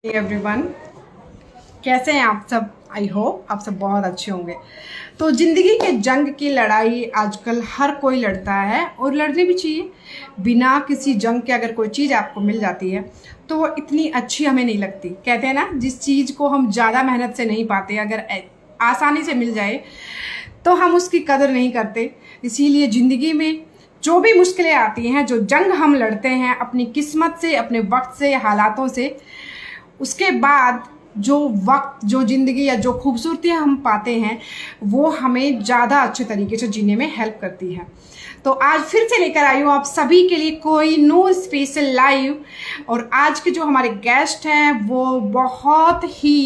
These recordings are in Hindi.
एवरीवन, कैसे हैं आप सब। आई होप आप सब बहुत अच्छे होंगे। तो ज़िंदगी के जंग की लड़ाई आजकल हर कोई लड़ता है और लड़नी भी चाहिए। बिना किसी जंग के अगर कोई चीज़ आपको मिल जाती है तो वो इतनी अच्छी हमें नहीं लगती। कहते हैं ना, जिस चीज़ को हम ज़्यादा मेहनत से नहीं पाते, अगर आसानी से मिल जाए तो हम उसकी कदर नहीं करते। इसीलिए ज़िंदगी में जो भी मुश्किलें आती हैं, जो जंग हम लड़ते हैं अपनी किस्मत से, अपने वक्त से, हालातों से, उसके बाद जो वक्त, जो ज़िंदगी या जो खूबसूरती हम पाते हैं वो हमें ज़्यादा अच्छे तरीके से जीने में हेल्प करती है। तो आज फिर से लेकर आई हूँ आप सभी के लिए कोई नो स्पेशल लाइव। और आज के जो हमारे गेस्ट हैं वो बहुत ही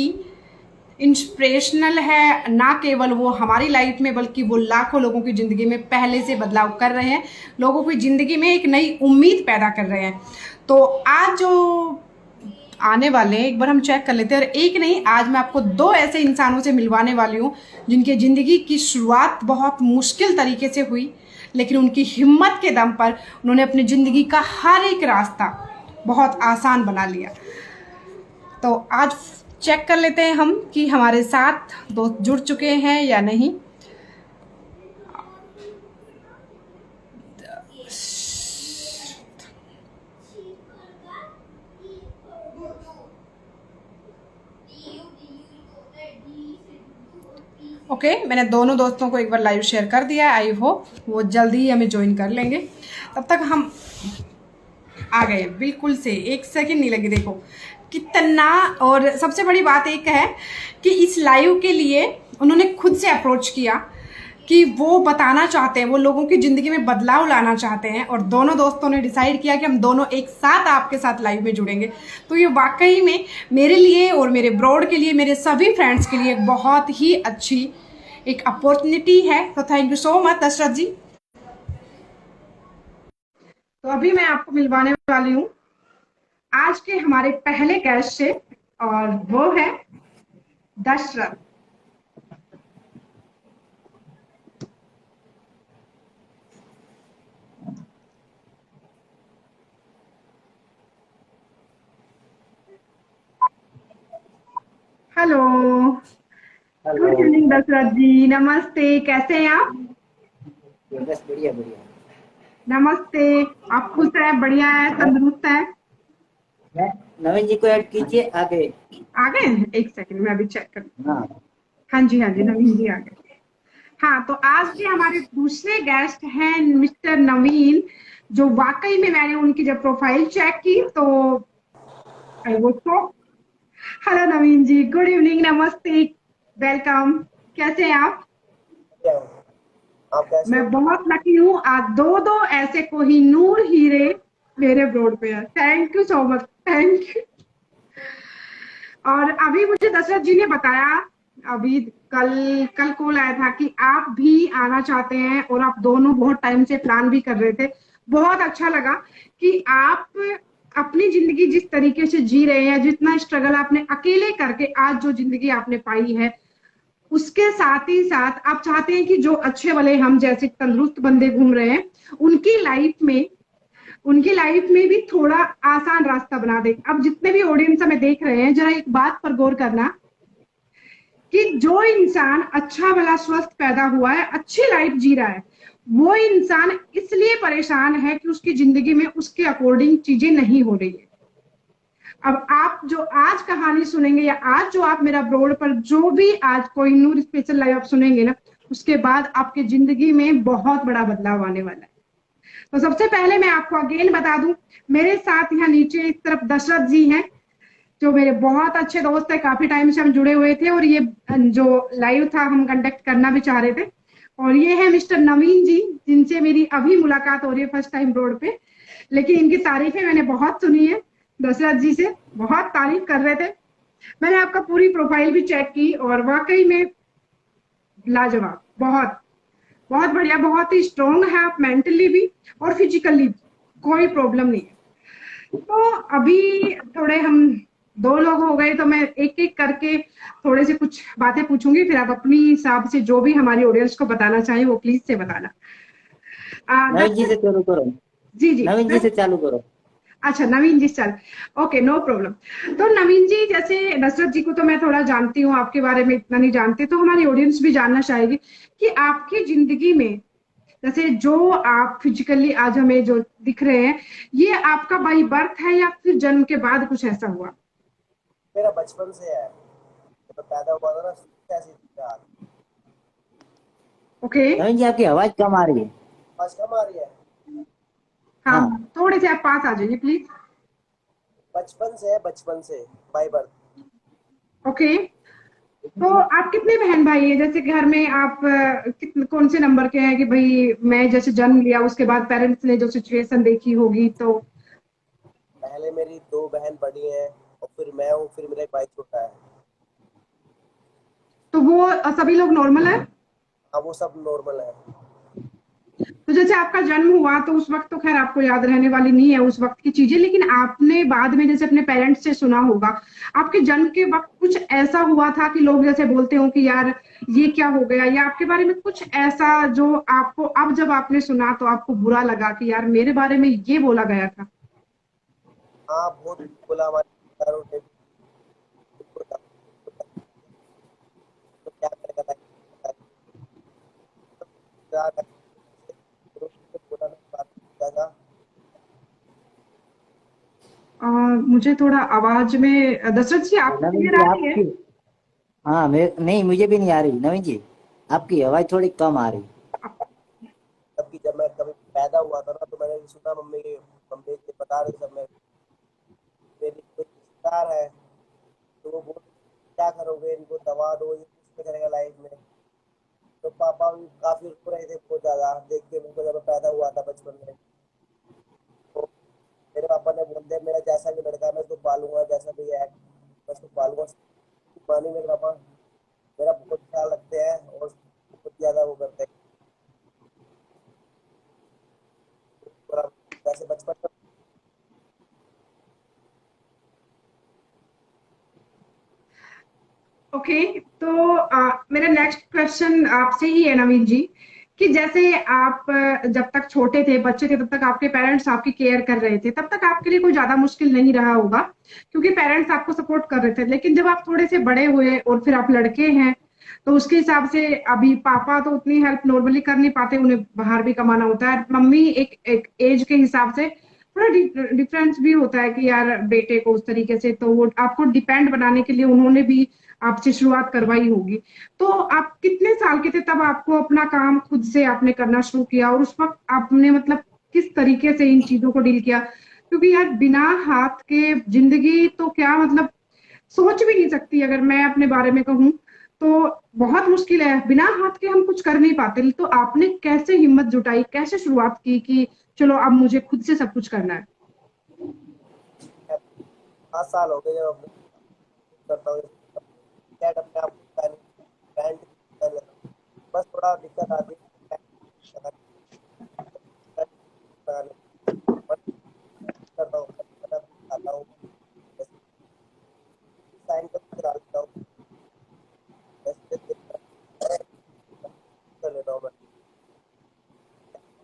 इंस्पिरेशनल है। ना केवल वो हमारी लाइफ में बल्कि वो लाखों लोगों की ज़िंदगी में पहले से बदलाव कर रहे हैं, लोगों की ज़िंदगी में एक नई उम्मीद पैदा कर रहे हैं। तो आज जो आने वाले हैं एक बार हम चेक कर लेते हैं। और एक नहीं, आज मैं आपको दो ऐसे इंसानों से मिलवाने वाली हूँ जिनके ज़िंदगी की शुरुआत बहुत मुश्किल तरीके से हुई, लेकिन उनकी हिम्मत के दम पर उन्होंने अपनी ज़िंदगी का हर एक रास्ता बहुत आसान बना लिया। तो आज चेक कर लेते हैं हम कि हमारे साथ दोस्त जुड़ चुके हैं या नहीं। ओके, मैंने दोनों दोस्तों को एक बार लाइव शेयर कर दिया है। आई होप वो जल्दी ही हमें ज्वाइन कर लेंगे। तब तक हम आ गए, बिल्कुल से एक सेकंड नहीं लगी। देखो कितना। और सबसे बड़ी बात एक है कि इस लाइव के लिए उन्होंने खुद से अप्रोच किया कि वो बताना चाहते हैं, वो लोगों की ज़िंदगी में बदलाव लाना चाहते हैं। और दोनों दोस्तों ने डिसाइड किया कि हम दोनों एक साथ आपके साथ लाइव में जुड़ेंगे। तो ये वाकई में मेरे लिए और मेरे ब्रॉड के लिए, मेरे सभी फ्रेंड्स के लिए एक बहुत ही अच्छी एक अपॉर्चुनिटी है। तो thank you so much Dashrath ji. तो अभी मैं आपको मिलवाने वाली हूँ आज के हमारे पहले गेस्ट से, और वो है Dashrath. Hello, hello. Good evening Dashrath ji, नमस्ते, कैसे हैं आप। बस बढ़िया बढ़िया। नमस्ते। आप खुश हैं, बढ़िया है, तंदुरुस्त है। मैं नवीन जी को ऐड कीजिए आगे। आ गए, एक सेकंड मैं अभी चेक कर। हाँ। हाँ जी, हाँ जी, नवीन जी आ गए। हाँ, तो आज के हमारे दूसरे गेस्ट हैं मिस्टर नवीन, जो वाकई में मैंने उनकी जब प्रोफाइल चेक की तो आई वो तो। हेलो नवीन जी, गुड इवनिंग, नमस्ते, वेलकम। कैसे हैं आप। क्या हो? आप कैसे मैं हो? बहुत लकी हूँ, आज दो दो ऐसे कोहिनूर हीरे मेरे ब्रोड पे है। Thank you so much, thank you. और अभी मुझे दशरथ जी ने बताया, अभी कल कल कॉल आया था कि आप भी आना चाहते हैं और आप दोनों बहुत टाइम से प्लान भी कर रहे थे। बहुत अच्छा लगा कि आप अपनी जिंदगी जिस तरीके से जी रहे हैं, जितना स्ट्रगल आपने अकेले करके आज जो जिंदगी आपने पाई है, उसके साथ ही साथ आप चाहते हैं कि जो अच्छे वाले हम जैसे तंदुरुस्त बंदे घूम रहे हैं उनकी लाइफ में, उनकी लाइफ में भी थोड़ा आसान रास्ता बना दे। अब जितने भी ऑडियंस हमें देख रहे हैं, जरा एक बात पर गौर करना कि जो इंसान अच्छा भला स्वस्थ पैदा हुआ है, अच्छी लाइफ जी रहा है, वो इंसान इसलिए परेशान है कि उसकी जिंदगी में उसके अकॉर्डिंग चीजें नहीं हो रही है। अब आप जो आज कहानी सुनेंगे या आज जो आप मेरा ब्रॉड पर जो भी आज कोई नूर स्पेशल लाइव आप सुनेंगे ना, उसके बाद आपकी जिंदगी में बहुत बड़ा बदलाव आने वाला है। तो सबसे पहले मैं आपको अगेन बता दूं, मेरे साथ यहाँ नीचे इस तरफ दशरथ जी हैं, जो मेरे बहुत अच्छे दोस्त है, काफी टाइम से हम जुड़े हुए थे और ये जो लाइव था हम कंडक्ट करना भी चाह रहे थे। और ये है मिस्टर नवीन जी, जिनसे मेरी अभी मुलाकात हो रही है फर्स्ट टाइम रोड पे, लेकिन इनकी तारीफें मैंने बहुत सुनी है। दशरथ जी से बहुत तारीफ कर रहे थे। मैंने आपका पूरी प्रोफाइल भी चेक की और वाकई में लाजवाब, बहुत बहुत बढ़िया, बहुत ही स्ट्रोंग है आप, मेंटली भी और फिजिकली भी, कोई प्रॉब्लम नहीं है। तो अभी थोड़े हम दो लोग हो गए तो मैं एक एक करके थोड़े से कुछ बातें पूछूंगी, फिर आप अपनी हिसाब से जो भी हमारी ऑडियंस को बताना चाहिए वो प्लीज से बताना। नवीन जी दशरथ से चालू करो। जी जी, नवीन जी से चालू करो। अच्छा नवीन जी, चल, ओके, नो प्रॉब्लम। तो नवीन जी, जैसे नुसरत जी को तो मैं थोड़ा जानती हूँ, आपके बारे में इतना नहीं जानती, तो हमारी ऑडियंस भी जानना चाहेगी कि आपकी जिंदगी में जैसे जो आप फिजिकली आज हमें जो दिख रहे हैं, ये आपका बाई बर्थ है या फिर जन्म के बाद कुछ ऐसा हुआ? मेरा बचपन से है, जब मैं पैदा हुआ था ना, ऐसी थी यार। ओके। नवीन जी आपकी आवाज कम आ रही है। आवाज कम आ रही है? हाँ, हाँ। थोड़े से आप पास आ जाइए प्लीज। बचपन से है, बचपन से, बाय बर्थ। ओके। तो आप कितने बहन भाई हैं? जैसे घर में आप कितने, कौन से नंबर के हैं कि भाई मैं जैसे जन्म लिया उसके बाद पेरेंट्स ने जो सिचुएशन देखी होगी तो? पहले मेरी दो बहन बड़ी हैं और फिर मैं हूँ, फिर मेरा एक भाई छोटा है। तो वो सभी लोग नॉर्मल है? हाँ, वो सब नॉर्मल है। तो जैसे आपका जन्म हुआ तो उस वक्त तो खैर आपको याद रहने वाली नहीं है उस वक्त की चीजें, लेकिन आपने बाद में जैसे अपने पेरेंट्स से सुना होगा, आपके जन्म के वक्त कुछ ऐसा हुआ था कि लोग जैसे बोलते हो कि यार ये क्या हो गया, या आपके बारे में कुछ ऐसा जो आपको अब जब आपने सुना तो आपको बुरा लगा कि यार मेरे बारे में ये बोला गया था? हाँ, बहुत बोला हमारे रिश्तेदारों ने, तो क्या करेगा लाइफ में, बोला मैं बात ज्यादा। मुझे थोड़ा आवाज में, दशरथ जी आपको नवीन क्लियर जी आ रही है? आपकी, हाँ मेरे नहीं, मुझे भी नहीं आ रही नवीन जी, आपकी आवाज थोड़ी कम आ रही। तब जब मैं कभी पैदा हुआ था ना, तो मैंने सुना मम्मी मम्मी के बता रही सब में, मेरी कोई रिश्तेदार है, तो वो बोल क्या करोगे, इनको दवा दो, ये कुछ नहीं करेगा लाइफ में। तो पापा भी काफी रो रहे थे बहुत ज्यादा देख के मेरे को, जब मैं पैदा हुआ था बचपन में। तो मेरे पापा ने बोल दिया मेरा जैसा भी लड़का है मैं उसको पालूंगा, जैसा भी है मैं उसको पालूंगा। मानी मेरे पापा, मेरा बहुत ख्याल रखते हैं और बहुत ज्यादा वो करते हैं। पूरा वैसे बचपन में। ओके। तो मेरा नेक्स्ट क्वेश्चन आपसे ही है नवीन जी, कि जैसे आप जब तक छोटे थे, बच्चे थे, तब तक आपके पेरेंट्स आपकी केयर कर रहे थे, तब तक आपके लिए कोई ज्यादा मुश्किल नहीं रहा होगा क्योंकि पेरेंट्स आपको सपोर्ट कर रहे थे। लेकिन जब आप थोड़े से बड़े हुए और फिर आप लड़के हैं, तो उसके हिसाब से अभी पापा तो उतनी हेल्प नॉर्मली कर नहीं पाते, उन्हें बाहर भी कमाना होता है। मम्मी एक एक एज के हिसाब से थोड़ा डिफरेंस भी होता है कि यार बेटे को उस तरीके से, तो वो आपको डिपेंड बनाने के लिए उन्होंने भी आपसे शुरुआत करवाई होगी। तो आप कितने साल के थे तब आपको अपना काम खुद से आपने करना शुरू किया, और उस वक्त आपने मतलब किस तरीके से इन चीजों को डील किया? क्योंकि यार बिना हाथ के जिंदगी तो क्या मतलब, सोच भी नहीं सकती। अगर मैं अपने बारे में कहूँ तो बहुत मुश्किल है, बिना हाथ के हम कुछ कर नहीं पाते। तो आपने कैसे हिम्मत जुटाई, कैसे शुरुआत की कि चलो अब मुझे खुद से सब कुछ करना है? 5 साल हो गए जब अपने करता हूँ, कैट अपने आप पैंट कर लेता हूँ। बस थोड़ा दिक्कत आती है करता हूँ, आता हूँ, साइन कर डालता हूँ, कर लेता हूँ मैं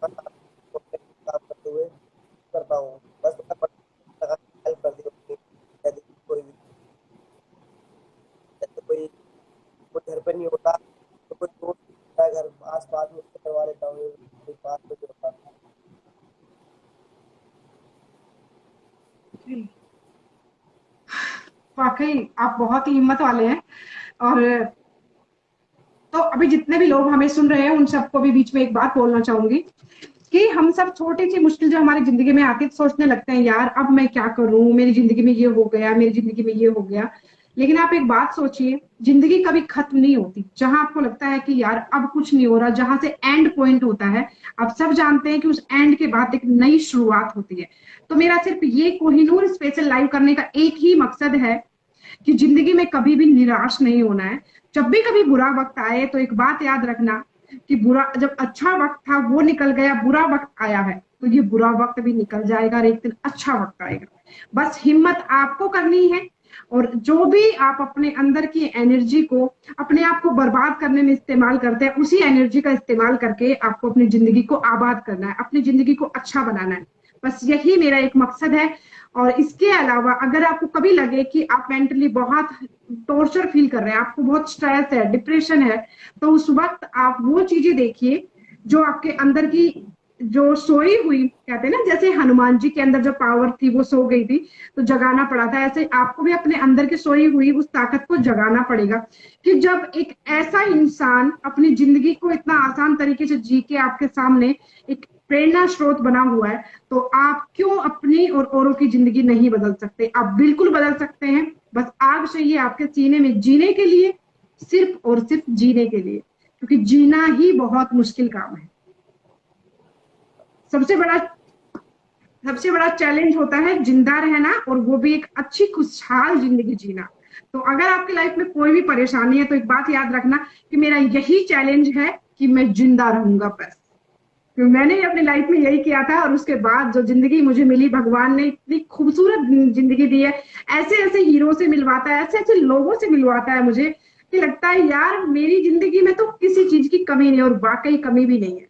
काम करते हुए करता हूँ। बस थोड़ा हेल्प कर दी अपनी, यदि कोई भी जैसे कोई घर पे नहीं होता तो कोई दोस्त होता है घर आस पास में, उससे करवा लेता हूँ, कोई पास में नहीं होता। वाकई आप बहुत ही हिम्मत वाले हैं। और तो अभी जितने भी लोग हमें सुन रहे हैं उन सबको भी बीच में एक बात बोलना चाहूंगी कि हम सब छोटी सी मुश्किल जो हमारी जिंदगी में आती है तो सोचने लगते हैं यार अब मैं क्या करूं, मेरी जिंदगी में ये हो गया, मेरी जिंदगी में ये हो गया। लेकिन आप एक बात सोचिए, जिंदगी कभी खत्म नहीं होती। जहां आपको लगता है कि यार अब कुछ नहीं हो रहा, जहां से एंड पॉइंट होता है, आप सब जानते हैं कि उस एंड के बाद एक नई शुरुआत होती है। तो मेरा सिर्फ ये कोहिनूर स्पेशल लाइव करने का एक ही मकसद है कि जिंदगी में कभी भी निराश नहीं होना है। जब भी कभी बुरा वक्त आए तो एक बात याद रखना कि बुरा, जब अच्छा वक्त था वो निकल गया, बुरा वक्त आया है तो ये बुरा वक्त भी निकल जाएगा और एक दिन अच्छा वक्त आएगा। बस हिम्मत आपको करनी है, और जो भी आप अपने अंदर की एनर्जी को अपने आप को बर्बाद करने में इस्तेमाल करते हैं, उसी एनर्जी का इस्तेमाल करके आपको अपनी जिंदगी को आबाद करना है, अपनी जिंदगी को अच्छा बनाना है। बस यही मेरा एक मकसद है। और इसके अलावा अगर आपको कभी लगे कि आप मेंटली बहुत टॉर्चर फील कर रहे हैं, आपको बहुत स्ट्रेस है, डिप्रेशन है, तो उस वक्त आप वो चीजें देखिए जो आपके अंदर की जो सोई हुई, कहते हैं ना जैसे हनुमान जी के अंदर जो पावर थी वो सो गई थी तो जगाना पड़ा था, ऐसे आपको भी अपने अंदर की सोई हुई उस ताकत को जगाना पड़ेगा। कि जब एक ऐसा इंसान अपनी जिंदगी को इतना आसान तरीके से जी के आपके सामने एक प्रेरणा स्रोत बना हुआ है, तो आप क्यों अपनी और औरों की जिंदगी नहीं बदल सकते? आप बिल्कुल बदल सकते हैं। बस आग चाहिए आपके सीने में जीने के लिए, सिर्फ और सिर्फ जीने के लिए, क्योंकि जीना ही बहुत मुश्किल काम है। सबसे बड़ा सबसे बड़ा चैलेंज होता है जिंदा रहना, और वो भी एक अच्छी खुशहाल जिंदगी जीना। तो अगर आपकी लाइफ में कोई भी परेशानी है तो एक बात याद रखना कि मेरा यही चैलेंज है कि मैं जिंदा रहूंगा बस। तो मैंने अपनी लाइफ में यही किया था, और उसके बाद जो जिंदगी मुझे मिली, भगवान ने इतनी खूबसूरत जिंदगी दी है, ऐसे ऐसे हीरो से मिलवाता है, ऐसे ऐसे लोगों से मिलवाता है मुझे कि लगता है यार मेरी जिंदगी में तो किसी चीज की कमी नहीं, और वाकई कमी भी नहीं है।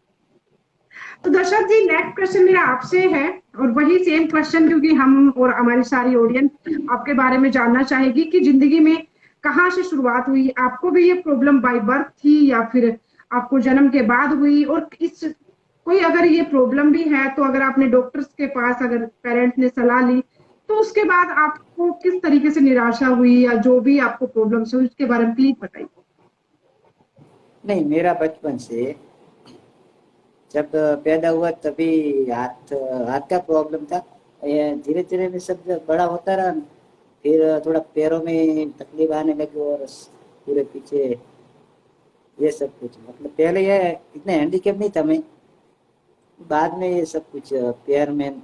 तो दर्शक जी, नेक्स्ट क्वेश्चन मेरा आपसे है, और वही सेम क्वेश्चन, क्योंकि हम और हमारी सारी ऑडियंस आपके बारे में जानना चाहेगी कि जिंदगी में कहाँ से शुरुआत हुई, आपको भी ये प्रॉब्लम बाय बर्थ थी या फिर आपको जन्म के बाद हुई, और इस कोई अगर ये प्रॉब्लम भी है तो अगर आपने डॉक्टर्स के पास अगर पेरेंट्स ने सलाह ली तो उसके बाद आपको किस तरीके से निराशा हुई, या जो भी आपको प्रॉब्लम्स हुई उसके बारे में प्लीज बताइए। नहीं, मेरा बचपन से जब पैदा हुआ तभी हाथ हाथ का प्रॉब्लम था। ये धीरे धीरे में सब जब बड़ा होता रहा, फिर थोड़ा पैरों में तकलीफ आने लगी और पूरे पीछे ये सब कुछ, मतलब पहले ये इतने हैंडीकेप नहीं था मैं, बाद में ये सब कुछ पैर में।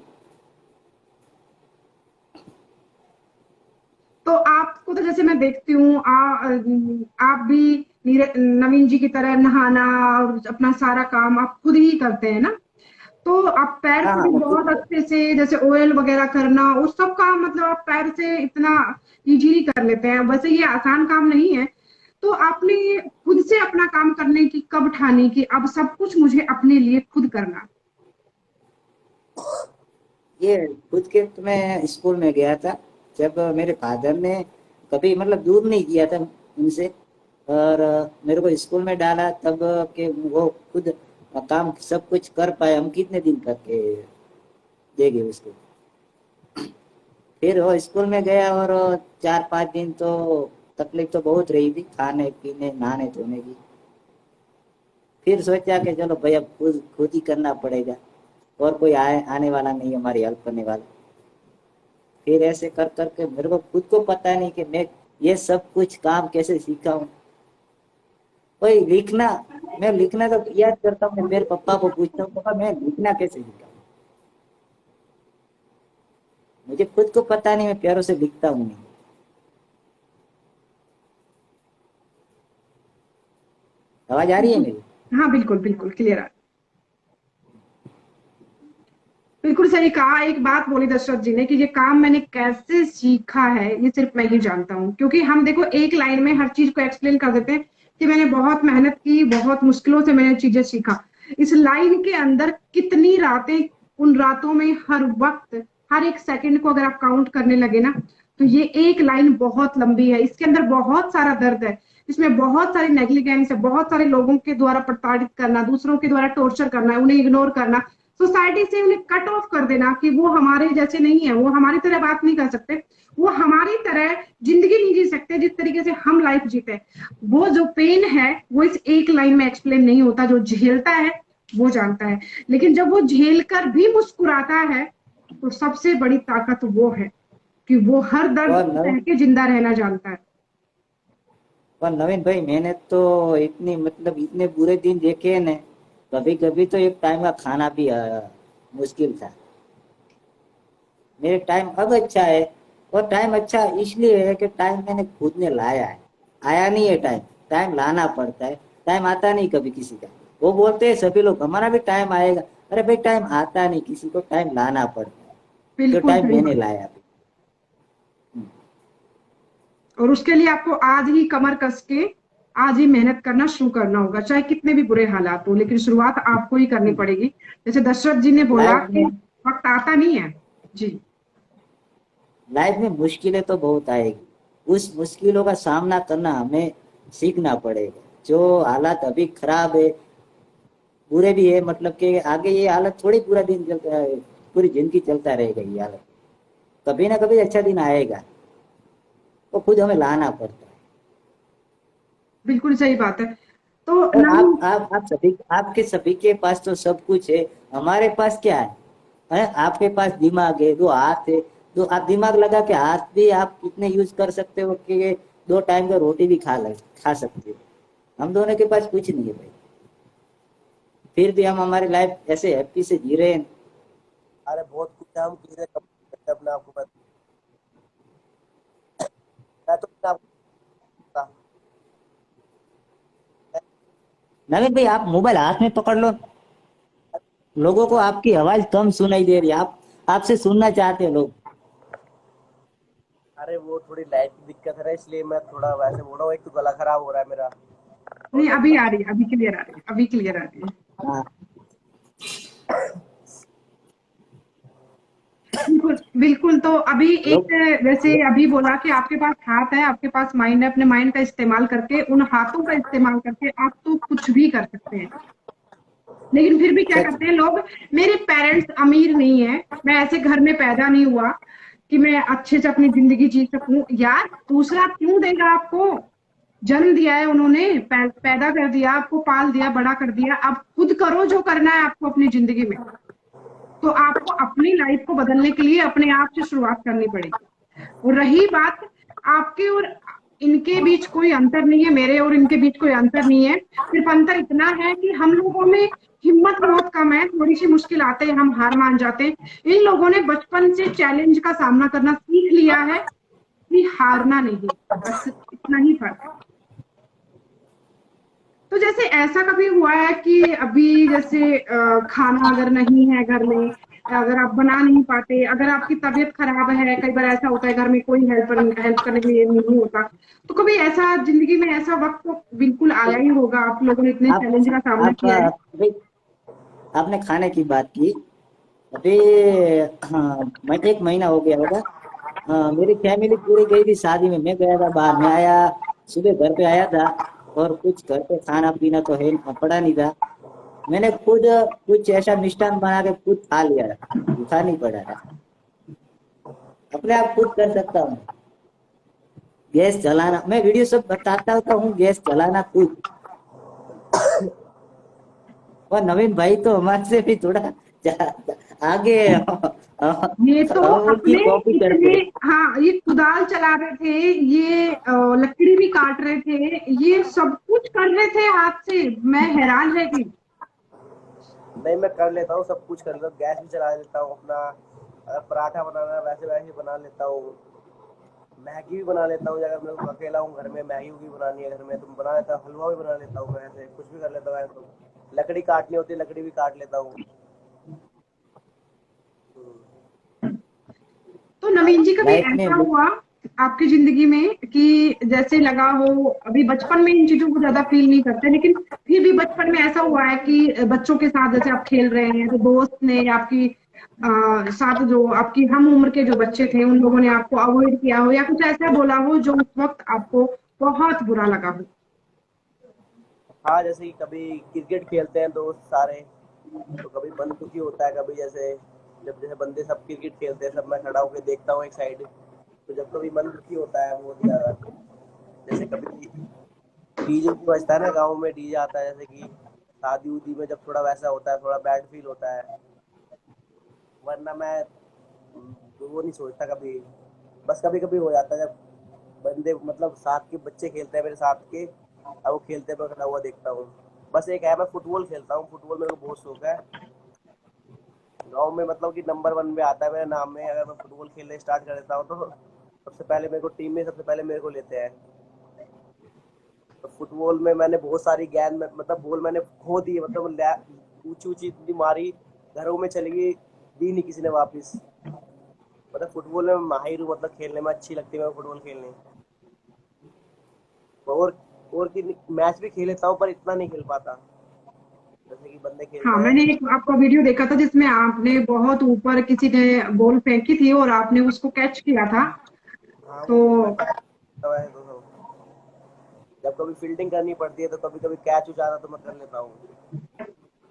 तो आपको तो जैसे मैं देखती हूँ आप भी नवीन जी की तरह नहाना और अपना सारा काम आप खुद ही करते हैं ना? तो आप पैर हाँ को हाँ, भी मैं खुद बहुत को। अच्छे से, जैसे ऑयल वगैरह करना और सब काम, मतलब आप पैर से इतना इजीली कर लेते हैं। वैसे ये आसान काम नहीं है। तो आपने खुद से अपना काम करने की कब ठानी कि अब सब कुछ मुझे अपने लिए खुद करना? ये खुद के तो मैं स्कूल में गया था जब मेरे फादर ने कभी मतलब दूर नहीं किया था उनसे, और मेरे को स्कूल में डाला तब के वो खुद काम सब कुछ कर पाए। हम कितने दिन करके देंगे उसको। फिर वो स्कूल में गया और 4-5 दिन तो तकलीफ तो बहुत रही थी, खाने पीने नहाने धोने की। फिर सोचा कि चलो भाई अब खुद खुद ही करना पड़ेगा, और कोई आने वाला नहीं हमारी हेल्प करने वाला। फिर ऐसे कर करके मेरे को खुद को पता नहीं कि मैं ये सब कुछ काम कैसे सीखा हूँ। कोई लिखना, मैं लिखना तो याद करता हूँ, मेरे पापा को पूछता हूँ पापा मैं लिखना कैसे सीखा, मुझे खुद को पता नहीं, मैं प्यारों से लिखता हूँ नहीं। आवाज आ रही है मेरी? हाँ बिल्कुल बिल्कुल क्लियर है। बिल्कुल सही कहा। एक बात बोली दशरथ जी ने कि ये काम मैंने कैसे सीखा है ये सिर्फ मैं ही जानता हूँ, क्योंकि हम देखो एक लाइन में हर चीज को एक्सप्लेन कर देते हैं कि मैंने बहुत मेहनत की, बहुत मुश्किलों से मैंने चीजें सीखा। इस लाइन के अंदर कितनी रातें, उन रातों में हर वक्त, हर एक सेकंड को अगर आप काउंट करने लगे ना, तो ये एक लाइन बहुत लंबी है। इसके अंदर बहुत सारा दर्द है, इसमें बहुत सारी नेग्लिजेंस है, बहुत सारे लोगों के द्वारा प्रताड़ित करना, दूसरों के द्वारा टॉर्चर करना, उन्हें इग्नोर करना, सोसाइटी से उन्हें कट ऑफ कर देना कि वो हमारे जैसे नहीं है, वो हमारी तरह बात नहीं कर सकते, वो हमारी तरह जिंदगी नहीं जी सकते जिस तरीके से हम लाइफ जीते। वो जो पेन है वो इस एक लाइन में एक्सप्लेन नहीं होता। जो झेलता है वो जानता है, लेकिन जब वो झेल कर भी मुस्कुराता है तो सबसे बड़ी ताकत वो है कि वो हर दर्द और को नवीन सह के जिंदा रहना जानता है। और नवीन भाई, मैंने तो इतनी मतलब इतने बुरे दिन देखे हैं ना, कभी कभी तो एक टाइम का खाना भी मुश्किल था। मेरे टाइम अब अच्छा है, और टाइम अच्छा इसलिए है कि टाइम मैंने खुद ने लाया है, आया नहीं है टाइम। टाइम लाना पड़ता है, टाइम आता नहीं कभी किसी का। वो बोलते हैं सभी लोग हमारा भी टाइम आएगा, अरे भाई टाइम आता नहीं किसी को, टाइम लाना पड़ता है। जो बिल्कुल टाइम सही मैंने बात। लाया अभी। और उसके लिए आपको आज ही कमर कस के आज ही मेहनत करना शुरू करना होगा, चाहे कितने भी बुरे हालात हो, लेकिन शुरुआत आपको ही करनी पड़ेगी। जैसे दशरथ जी ने बोला लाइफ कि में वक्त आता नहीं है। जी। लाइफ में मुश्किलें तो बहुत आएगी, उस मुश्किलों का सामना करना हमें सीखना पड़ेगा। जो हालात अभी खराब है, बुरे भी है, मतलब कि आगे ये हालत थोड़ी पूरा दिन चलता है, पूरी जिंदगी चलता रहेगा ये हालत, कभी ना कभी अच्छा दिन आएगा, वो खुद हमें लाना पड़ता है। बिल्कुल सही बात है। तो और नवीन, आप सभी, आपके सभी के पास तो सब कुछ है, हमारे पास क्या है? आपके पास दिमाग है, दो हाथ है, तो आप दिमाग लगा के हाथ भी आप कितने यूज कर सकते हो कि 2 टाइम का रोटी भी खा सकते हो। हम दोनों के पास कुछ नहीं है भाई, फिर भी हम हमारी लाइफ ऐसे हैप्पी से जी रहे हैं। अरे बहुत कुछ है, हम चीजें कम करते हैं अपने आप को। मैं तो अपने आप को बता- नवीन भाई, आप मोबाइल हाथ में पकड़ लो, लोगों को आपकी आवाज कम सुनाई दे रही है, आप आपसे सुनना चाहते हैं लोग। अरे वो थोड़ी लाइट की दिक्कत है ना, इसलिए मैं थोड़ा वैसे बोल रहा हूँ। एक तो गला खराब हो रहा है मेरा, और नहीं मैं अभी आ रही है, अभी क्लियर आ रही है, अभी क्लियर आ रही है। हाँ, बिल्कुल बिल्कुल। तो अभी एक, लोग वैसे अभी बोला कि आपके पास हाथ है, आपके पास माइंड है, अपने माइंड का इस्तेमाल करके, उन हाथों का इस्तेमाल करके आप तो कुछ भी कर सकते हैं। लेकिन फिर भी क्या सच करते हैं लोग, मेरे पेरेंट्स अमीर नहीं है, मैं ऐसे घर में पैदा नहीं हुआ कि मैं अच्छे से अपनी जिंदगी जी सकूं। यार दूसरा क्यों देगा आपको? जन्म दिया है उन्होंने, पैदा कर दिया, आपको पाल दिया, बड़ा कर दिया, अब खुद करो जो करना है आपको अपनी जिंदगी में। तो आपको अपनी लाइफ को बदलने के लिए अपने आप से शुरुआत करनी पड़ेगी। और रही बात आपके और इनके बीच, कोई अंतर नहीं है, मेरे और इनके बीच कोई अंतर नहीं है। सिर्फ अंतर इतना है कि हम लोगों में हिम्मत बहुत कम है, थोड़ी सी मुश्किल आते हैं हम हार मान जाते हैं। इन लोगों ने बचपन से चैलेंज का सामना करना सीख लिया है कि हारना नहीं, बस इतना ही फर्क है। तो जैसे ऐसा कभी हुआ है कि अभी जैसे खाना अगर नहीं है घर में, अगर आप बना नहीं पाते, अगर आपकी तबीयत खराब है, कई बार ऐसा होता है घर में कोई हेल्प करने के लिए नहीं होता, तो कभी ऐसा जिंदगी में ऐसा वक्त तो बिल्कुल आया ही होगा, आप लोगों ने इतने आप चैलेंज का सामना आप किया है। अभी आपने खाने की बात की अभी। हाँ, मैं 1 महीना हो गया होगा। हाँ, मेरी फैमिली पूरी गई थी शादी में, मैं गया था बाहर, मैं आया, सुबह घर पे आया था, और कुछ घर पे खाना पीना तो है पड़ा नहीं था। मैंने खुद कुछ ऐसा मिष्ठान बना के खुद खा लिया था, भूखा नहीं पड़ा था, अपने आप खुद कर सकता हूँ। गैस जलाना, मैं वीडियो सब बताता होता हूँ, गैस जलाना खुद। और नवीन भाई तो हमारे से भी थोड़ा आगे है, ये तो हम उनकी अपने कॉपी करते इतने, हैं। हाँ ये कुदाल चला रहे थे, ये लकड़ी भी काट रहे थे, ये सब कुछ कर रहे थे हाथ से, मैं हैरान रह गई। नहीं, मैं कर लेता हूँ, सब कुछ कर लेता हूँ। गैस भी चला लेता हूँ अपना, अगर पराठा बनाना है वैसे वैसे बना लेता हूँ। मैगी भी बना लेता हूँ, अगर मैं अकेला हूँ घर में, मैगी भी बनानी है घर में तो बना लेता हूँ। हलवा भी बना लेता हूँ मैं, ऐसे कुछ भी कर लेता हूँ। ऐसे तो लकड़ी काटनी होती है, लकड़ी भी काट लेता हूँ। तो नवीन जी कभी लाइफ में ऐसा हुआ आपकी जिंदगी में कि जैसे लगा हो, अभी बचपन में इन चीजों को ज्यादा फील नहीं करते, लेकिन फिर भी बचपन में ऐसा हुआ है कि बच्चों के साथ जैसे आप खेल रहे हैं तो दोस्त ने या आपकी साथ जो आपकी हम उम्र के जो बच्चे थे उन लोगों ने आपको अवॉइड किया हो, या कुछ ऐसा बोला हो जो उस वक्त आपको बहुत बुरा लगा हो? हाँ, जैसे कि कभी क्रिकेट खेलते हैं दोस्त सारे, तो कभी मन दुखी होता है। कभी जैसे जब जैसे बंदे सब क्रिकेट खेलते हैं, सब मैं खड़ा होकर देखता हूँ एक साइड, तो जब कभी मन दुखी होता है बहुत ज्यादा, जैसे कभी डीजे भी बजता है ना गाँव में, डीजे आता है, जैसे कि शादी उदी में जब थोड़ा वैसा होता है, थोड़ा बैड फील होता है। वरना मैं वो नहीं सोचता कभी। बस कभी कभी हो जाता है जब बंदे मतलब साथ के बच्चे खेलते हैं मेरे साथ के, अब वो खेलते हैं मैं खड़ा हुआ देखता हूँ। बस एक है, मैं फुटबॉल खेलता हूँ, फुटबॉल मेरे को बहुत शौक है। गांव में मतलब कि नंबर वन में आता है मेरे नाम में, अगर मैं फुटबॉल खेलने स्टार्ट कर देता हूँ तो सबसे पहले मेरे को टीम में सबसे पहले मेरे को लेते हैं। तो फुटबॉल में मैंने बहुत सारी गेंद में मतलब बॉल मैंने खो दी, मतलब ऊंची ऊंची इतनी मारी, घरों में चली गई, दी नहीं किसी ने वापस। मतलब फुटबॉल में माहिर हूँ, मतलब खेलने में अच्छी लगती है मेरे को फुटबॉल खेलने। और और की मैच भी खेल लेता हूँ पर इतना नहीं खेल पाता। जैसे कि बंदे खेल हाँ, रहे मैंने हैं। एक आपका वीडियो देखा था जिसमें आपने बहुत ऊपर किसी ने बॉल फेंकी थी और आपने उसको कैच किया था। हाँ वो तो मैं है तो जब कभी फील्डिंग करनी पड़ती है तो कभी कभी कैच हो जाता तो मैं कर लेता हूँ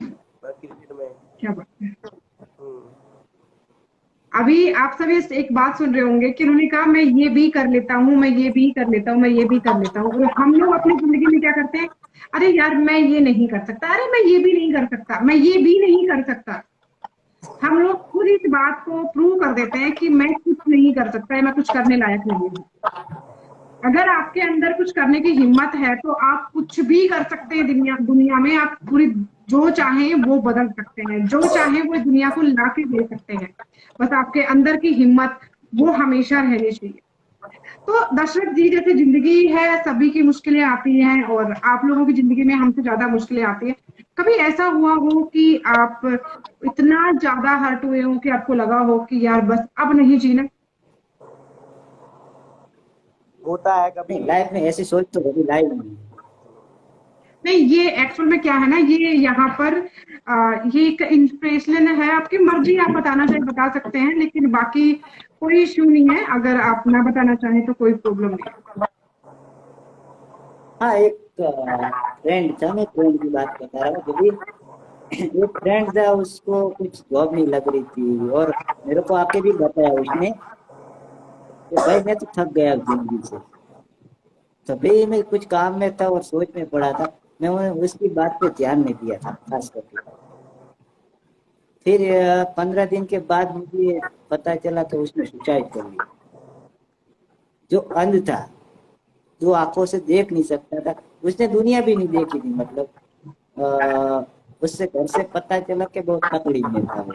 मैं क्रिकेट में। क्या बात है। हम्म। अभी आप सभी एक बात सुन रहे होंगे कि उन्होंने कहा मैं ये भी कर लेता हूँ, मैं ये भी कर लेता हूँ, मैं ये भी कर लेता हूँ, और हम लोग अपनी जिंदगी में क्या करते हैं? अरे यार मैं ये नहीं कर सकता, अरे मैं ये भी नहीं कर सकता, मैं ये भी नहीं कर सकता। हम लोग खुद इस बात को प्रूव कर देते हैं कि मैं कुछ नहीं कर सकता, मैं कुछ करने लायक नहीं हूँ। अगर आपके अंदर कुछ करने की हिम्मत है तो आप कुछ भी कर सकते हैं। दुनिया दुनिया में आप पूरी जो चाहें वो बदल सकते हैं, जो चाहें वो दुनिया को ला के दे सकते हैं। बस आपके अंदर की हिम्मत वो हमेशा रहनी चाहिए। तो दशरथ जी, जैसे जिंदगी है, सभी की मुश्किलें आती हैं और आप लोगों की जिंदगी में हमसे ज्यादा मुश्किलें आती हैं। कभी ऐसा हुआ हो कि आप इतना ज्यादा हर्ट हुए हो कि आपको लगा हो कि यार बस अब नहीं जीना? होता है कभी। नहीं, लाइफ में ऐसी सोच तो कभी लाई नहीं। नहीं, ये एक्चुअल में क्या है ना, ये यहाँ पर ये एक इंस्पिरेशन है। आपकी मर्जी, आप बताना चाहे बता सकते हैं, लेकिन बाकी कोई इश्यू नहीं है। अगर आप ना बताना चाहें तो कोई प्रॉब्लम नहीं है। हाँ, एक फ्रेंड था, मैं फ्रेंड की बात बता रहा हूँ। जब भी एक फ्रेंड था, उसको कुछ जॉब नहीं लग रही थी, और मेरे को आके भी बताया उसने कि भाई मैं तो थक गया जिंदगी से। तभी मैं कुछ काम में था और सोच में पड़ा था। मैं उसकी बात पे ध्यान नहीं दिया था खास करके। फिर 15 दिन के बाद मुझे पता चला कि उसने सुसाइड कर लिया। जो अंध था, जो आंखों से देख नहीं सकता था, उसने दुनिया भी नहीं देखी थी, मतलब उससे घर से पता चला कि बहुत तकलीफ में था वो।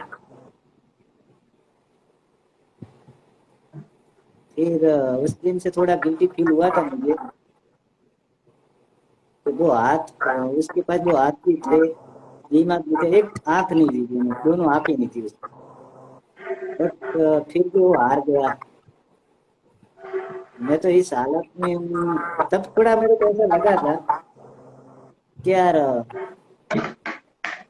फिर उस दिन से थोड़ा गिल्टी फील हुआ था मुझे। तो वो हाथ उसके पास जो हाथ भी थे, दिमाग भी थे, एक आंख नहीं थी, दोनों आंखें नहीं थी उसकी। बट फिर भी वो हार गया। मैं तो इस हालत में हूँ। तब थोड़ा मेरे को ऐसा लगा था कि यार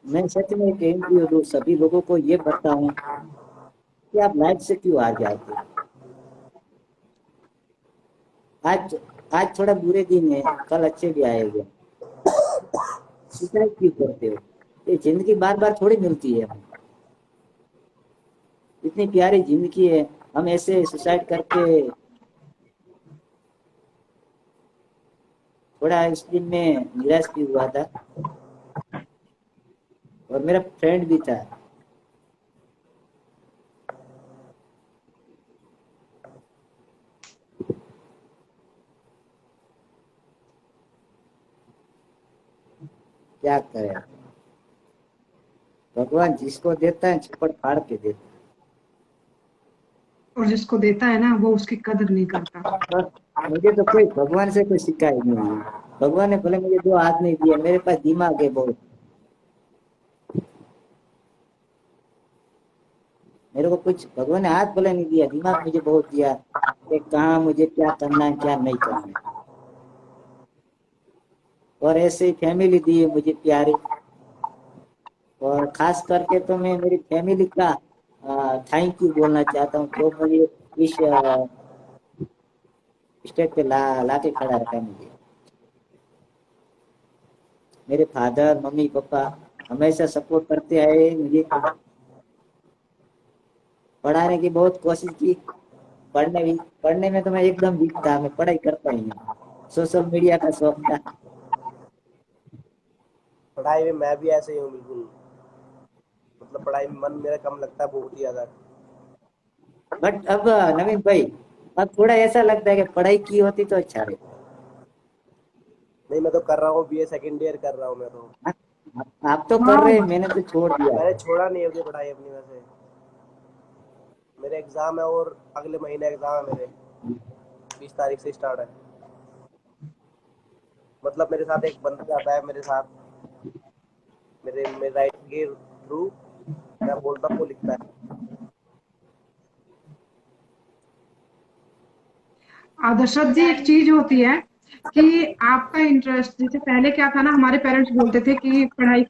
मैं सच में एक इंटरव्यू दूं, सभी लोगों को ये बताऊं कि आप लाइफ से क्यों हार जाते हो। आज आज थोड़ा बुरे दिन है, कल अच्छे भी आएंगे। सुसाइड क्यों करते हो? ये जिंदगी बार बार थोड़ी मिलती है हमें। इतनी प्यारी जिंदगी है, हम ऐसे सुसाइड करके। थोड़ा इस दिन में निराश भी हुआ था, और मेरा फ्रेंड भी था। क्या करें, भगवान जिसको देता है छप्पड़ फाड़ के देता और जिसको देता है ना वो उसकी कदर नहीं करता। है। और मुझे तो कोई भगवान से कोई शिकायत नहीं है। भगवान ने भले मुझे दो हाथ नहीं दिया, मेरे पास दिमाग है बहुत। मेरे को कुछ भगवान ने हाथ भले नहीं दिया, दिमाग मुझे बहुत दिया कि कहाँ मुझे क्या करना है क्या नहीं करना है। और ऐसे ही फैमिली दी है मुझे प्यारी। और खास करके तो मैं मेरी फैमिली का थैंक यू बोलना चाहता हूँ, जो मुझे इस स्टेज पे ला के खड़ा रखा मुझे। मेरे फादर मम्मी पापा हमेशा सपोर्ट करते आए मुझे। पढ़ाने की बहुत कोशिश की। पढ़ने में तो मैं एकदम वीक था, मैं पढ़ाई करता ही नहीं। सोशल मीडिया का शौक था। पढ़ाई में मैं भी ऐसे ही हूँ बिल्कुल। मतलब पढ़ाई में मन मेरा कम लगता है बहुत ही ज्यादा। बट अब नवीन भाई, अब थोड़ा ऐसा लगता है कि पढ़ाई की होती तो अच्छा रहता। नहीं मैं तो कर रहा हूँ बीए सेकंड ईयर कर रहा हूँ मैं तो। आप तो कर रहे हैं, हाँ, मैंने तो छोड़ दिया। मैंने छोड़ा नहीं है पढ़ाई अपनी वैसे। मेरे एग्जाम है और अगले महीने एग्जाम है मेरे। 20 तारीख से स्टार्ट है। मतलब मेरे साथ एक बंदा जाता है मेरे साथ। मेरे राइटिंग के थ्रू मैं बोलता हूँ वो लिखता है। दशरथ जी, एक चीज होती है कि आपका इंटरेस्ट, जैसे पहले क्या था ना, हमारे पेरेंट्स बोलते थे कि पढ़ाई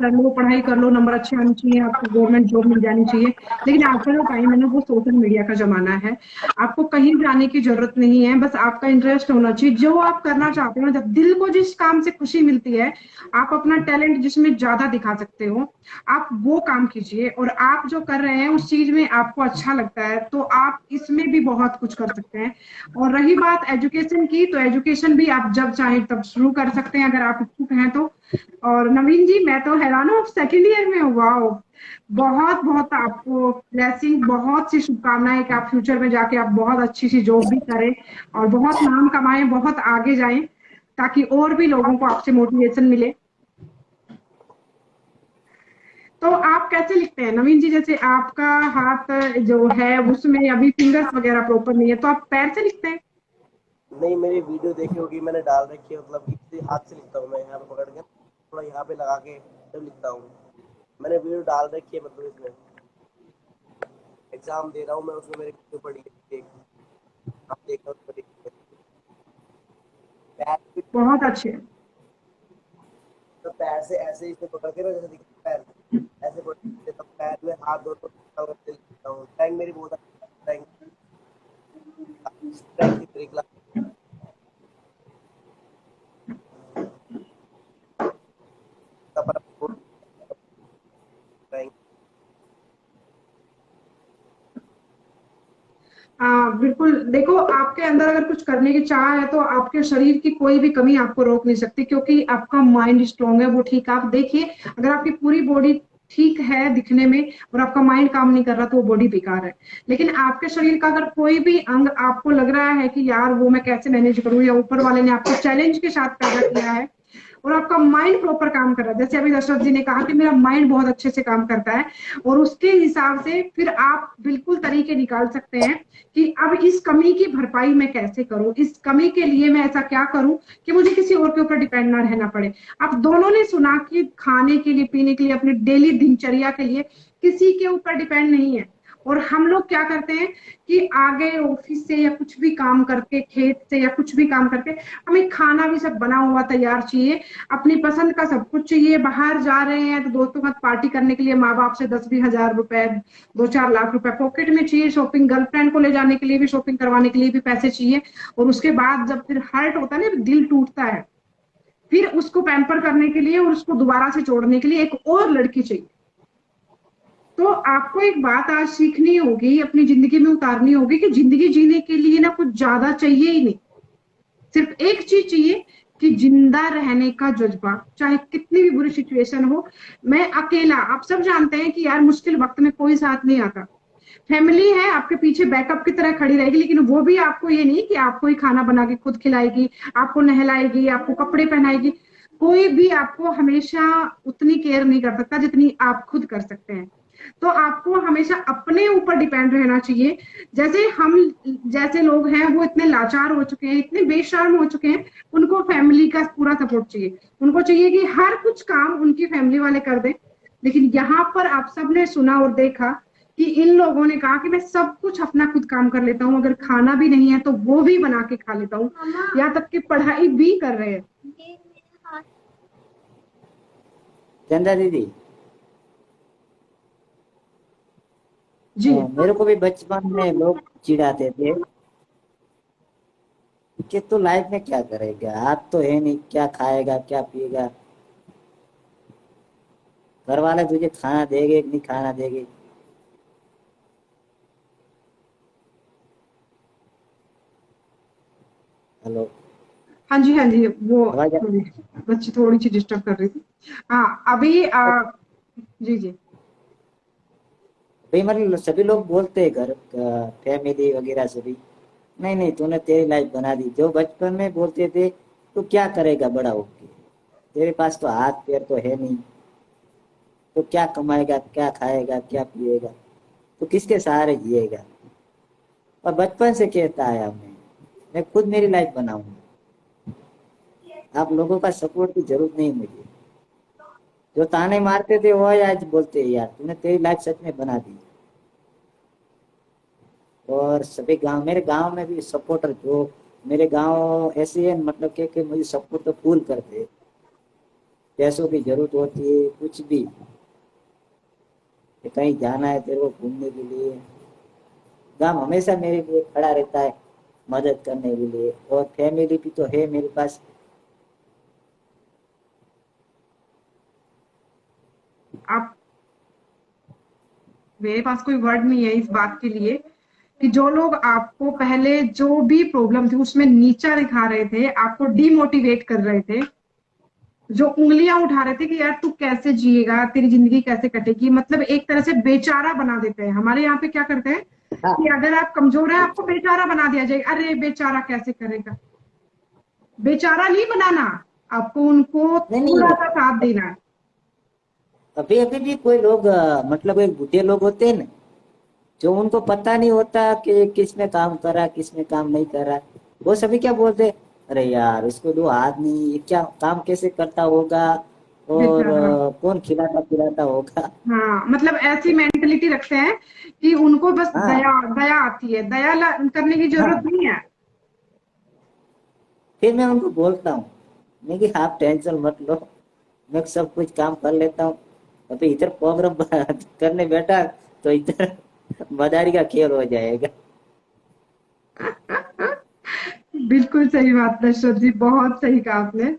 कर लो, नंबर अच्छे आने चाहिए, आपको गवर्नमेंट जॉब मिल जानी चाहिए। लेकिन आज का जो टाइम है ना, वो सोशल मीडिया का जमाना है। आपको कहीं जाने की जरूरत नहीं है, बस आपका इंटरेस्ट होना चाहिए जो आप करना चाहते हो। जब दिल को जिस काम से खुशी मिलती है, आप अपना टैलेंट जिसमें ज्यादा दिखा सकते हो, आप वो काम कीजिए। और आप जो कर रहे हैं उस चीज में आपको अच्छा लगता है, तो आप इसमें भी बहुत कुछ कर सकते हैं। और रही बात एजुकेशन की, तो एजुकेशन भी आप जब चाहें तब शुरू कर सकते हैं, अगर आप इच्छुक हैं तो। और नवीन जी, मैं तो हैरान हूँ, आप सेकेंड ईयर में हो, वाओ! बहुत बहुत आपको ब्लेसिंग, बहुत सी शुभकामनाएं कि आप फ्यूचर में जाके आप बहुत अच्छी सी जॉब भी करें और बहुत नाम कमाएं, बहुत आगे जाएं, ताकि और भी लोगों को आपसे मोटिवेशन मिले। तो आप कैसे लिखते हैं नवीन जी? जैसे आपका हाथ जो है उसमें अभी फिंगर्स वगैरह प्रॉपर नहीं है, तो आप पैर से लिखते हैं? नहीं, मेरी वीडियो देखी होगी, मैंने डाल रखी है, मतलब कि इसी हाथ से लिखता हूँ मैं, यहाँ पे पकड़ के थोड़ा यहाँ पे लगा के जब लिखता हूँ। मैंने वीडियो डाल रखी है, मतलब इसमें एग्जाम दे रहा हूँ मैं, उसमें मेरी वीडियो पड़ी है एक, आप देखना उसको, देखिए पैर भी, बहुत अच्छे। तो पैर से ऐसे ही इसे पकड़ के ना, जैसे दिखता है पैर ऐसे पकड़ के, तब पैर में हाथ दोनों करते लिखता हूँ। ड्राइंग मेरी बहुत अच्छी, ड्राइंग की ट्रिक ड्राइंग। बिल्कुल, देखो आपके अंदर अगर कुछ करने की चाह है तो आपके शरीर की कोई भी कमी आपको रोक नहीं सकती, क्योंकि आपका माइंड स्ट्रांग है, वो ठीक है। आप देखिए, अगर आपकी पूरी बॉडी ठीक है दिखने में और आपका माइंड काम नहीं कर रहा, तो वो बॉडी बेकार है। लेकिन आपके शरीर का अगर कोई भी अंग आपको लग रहा है कि यार वो मैं कैसे मैनेज करूं, या ऊपर वाले ने आपको चैलेंज के साथ पैदा किया है और आपका माइंड प्रॉपर काम कर रहा है, जैसे अभी दशरथ जी ने कहा कि मेरा माइंड बहुत अच्छे से काम करता है, और उसके हिसाब से फिर आप बिल्कुल तरीके निकाल सकते हैं कि अब इस कमी की भरपाई मैं कैसे करूं, इस कमी के लिए मैं ऐसा क्या करूं कि मुझे किसी और के ऊपर डिपेंड ना रहना पड़े। आप दोनों ने सुना कि खाने के लिए, पीने के लिए, अपनी डेली दिनचर्या के लिए किसी के ऊपर डिपेंड नहीं है। और हम लोग क्या करते हैं कि आगे ऑफिस से या कुछ भी काम करके, खेत से या कुछ भी काम करके, हमें खाना भी सब बना हुआ तैयार चाहिए, अपनी पसंद का सब कुछ चाहिए। बाहर जा रहे हैं तो दोस्तों का पार्टी करने के लिए माँ बाप से 10-20 हजार रुपए, 2-4 लाख रुपए पॉकेट में चाहिए। शॉपिंग, गर्लफ्रेंड को ले जाने के लिए भी, शॉपिंग करवाने के लिए भी पैसे चाहिए। और उसके बाद जब फिर हर्ट होता है ना, दिल टूटता है, फिर उसको पैम्पर करने के लिए और उसको दोबारा से जोड़ने के लिए एक और लड़की चाहिए। तो आपको एक बात आज सीखनी होगी, अपनी जिंदगी में उतारनी होगी कि जिंदगी जीने के लिए ना कुछ ज्यादा चाहिए ही नहीं, सिर्फ एक चीज चाहिए कि जिंदा रहने का जज्बा, चाहे कितनी भी बुरी सिचुएशन हो। मैं अकेला, आप सब जानते हैं कि यार मुश्किल वक्त में कोई साथ नहीं आता, फैमिली है आपके पीछे बैकअप की तरह खड़ी रहेगी, लेकिन वो भी आपको ये नहीं कि आपको ही खाना बना के खुद खिलाएगी, आपको नहलाएगी, आपको कपड़े पहनाएगी। कोई भी आपको हमेशा उतनी केयर नहीं कर सकता जितनी आप खुद कर सकते हैं। तो आपको हमेशा अपने ऊपर डिपेंड रहना चाहिए। जैसे हम जैसे लोग हैं वो इतने लाचार हो चुके हैं, इतने बेशर्म हो चुके हैं, उनको फैमिली का पूरा सपोर्ट चाहिए। उनको चाहिए कि हर कुछ काम उनकी फैमिली वाले कर दें। लेकिन यहाँ पर आप सबने सुना और देखा कि इन लोगों ने कहा कि मैं सब कुछ अपना खुद काम कर लेता हूँ, अगर खाना भी नहीं है तो वो भी बना के खा लेता हूँ, यहाँ तक कि पढ़ाई भी कर रहे हैं। चंदा दीदी, जी। मेरे को भी बचपन में लोग चिढ़ाते थे कि तू लाइफ में क्या करेगा, हाथ तो है नहीं, क्या खाएगा क्या पिएगा, घर वाले तुझे खाना देंगे कि नहीं खाना देंगे। हेलो, हाँ जी, हाँ जी, वो आवाज बच्ची थोड़ी सी डिस्टर्ब कर रही थी। हाँ अभी जी जी। भाई, मतलब सभी लोग बोलते हैं, घर फैमिली वगैरह सभी, नहीं नहीं तूने तेरी लाइफ बना दी। जो बचपन में बोलते थे तू क्या करेगा बड़ा होके, तेरे पास तो हाथ पैर तो है नहीं, तो क्या कमाएगा, क्या खाएगा, क्या पिएगा, तो किसके सहारे जिएगा। और बचपन से कहता आया मैं खुद मेरी लाइफ बनाऊंगा, आप लोगों का सपोर्ट की जरूरत नहीं मुझे। जो ताने मारते थे वो आज बोलते हैं यार तूने तेरी लाइफ सच में बना दी। और सभी गांव, मेरे गांव में भी सपोर्टर जो मेरे गांव ऐसे है, मतलब कि मुझे सबको तो फूल करते हैं। पैसों की जरूरत होती है कुछ भी, कि कहीं जाना है तेरे को घूमने के लिए, गांव हमेशा मेरे लिए खड़ा रहता है मदद करने के लिए। और फैमिली भी तो है मेरे पास। आप, मेरे पास कोई वर्ड नहीं है इस बात के लिए कि जो लोग आपको पहले जो भी प्रॉब्लम थी उसमें नीचा दिखा रहे थे, आपको डिमोटिवेट कर रहे थे, जो उंगलियां उठा रहे थे कि यार तू कैसे जिएगा, तेरी जिंदगी कैसे कटेगी, मतलब एक तरह से बेचारा बना देते हैं। हमारे यहाँ पे क्या करते हैं कि हाँ। अगर आप कमजोर है आपको बेचारा बना दिया जाएगा, अरे बेचारा कैसे करेगा। बेचारा नहीं बनाना, आपको उनको नहीं थोड़ा नहीं, सा साथ देना है। अभी अभी भी कोई लोग मतलब एक बूढ़े लोग होते हैं ना, जो उनको पता नहीं होता कि किस में काम कर रहा किस में काम नहीं कर रहा, वो सभी क्या बोलते हैं, अरे यार इसको दो हाथ नहीं, ये क्या काम कैसे करता होगा, और बेचारा, कौन खिलाता पिलाता होगा। हाँ मतलब ऐसी मेंटेलिटी रखते हैं कि उनको बस हाँ दया दया आती है, दया करने की जरूरत हाँ। नहीं है। फिर मैं उनको बोलता हूँ, मैं कि आप टेंशन मत लो, मैं सब कुछ काम कर लेता हूँ। अभी इधर प्रोग्राम करने बैठा तो इधर मदारी का खेल हो जाएगा। बिल्कुल सही बात दशरथ जी, बहुत सही कहा आपने।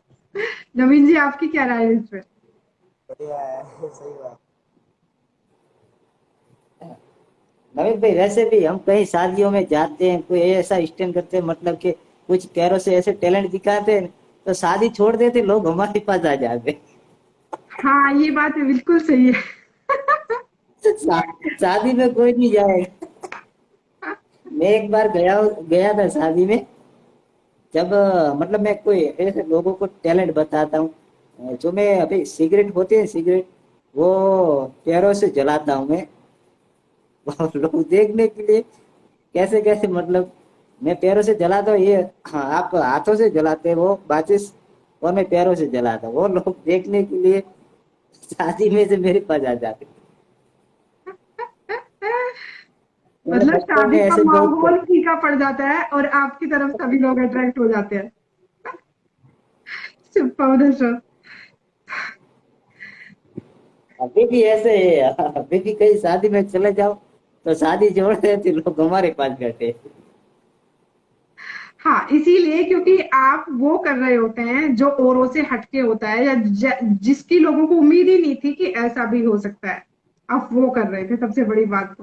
नवीन जी आपकी क्या राय है इस पे? बढ़िया है। सही बात। नवीन भाई, वैसे भी हम कहीं शादियों में जाते हैं, कोई ऐसा स्टैंड करते हैं, मतलब कि कुछ पैरों से ऐसे टैलेंट दिखाते हैं, तो शादी छोड़ देते लोग हमारे पास आ जाते हैं। हाँ ये बात बिल्कुल सही है। शादी में कोई नहीं जाएगा। मैं एक बार गया गया था शादी में, जब मतलब मैं कोई ऐसे लोगों को टैलेंट बताता हूँ, जो मैं अभी सिगरेट होते हैं सिगरेट, वो पैरों से जलाता हूँ मैं। और लोग देखने के लिए कैसे कैसे, मतलब मैं पैरों से जलाता हूँ ये, हाँ आप हाथों से जलाते हैं वो माचिस, और मैं पैरों से जलाता हूँ, वो लोग देखने के लिए शादी में से मेरे पास आ जाते हैं। मेरे मतलब बचपन में शादी का ऐसे बहुत। माहौल फीका पड़ जाता है और आपकी तरफ सभी लोग अट्रैक्ट हो जाते हैं। सुपर दशरथ। अभी भी ऐसे है, अभी भी कहीं शादी में चले जाओ तो शादी जोड़ देते लोग हमारे पास बैठे हैं। हाँ इसीलिए क्योंकि आप वो कर रहे होते हैं जो औरों से हटके होता है, या जिसकी लोगों को उम्मीद ही नहीं थी कि ऐसा भी हो सकता है, आप वो कर रहे थे सबसे बड़ी बात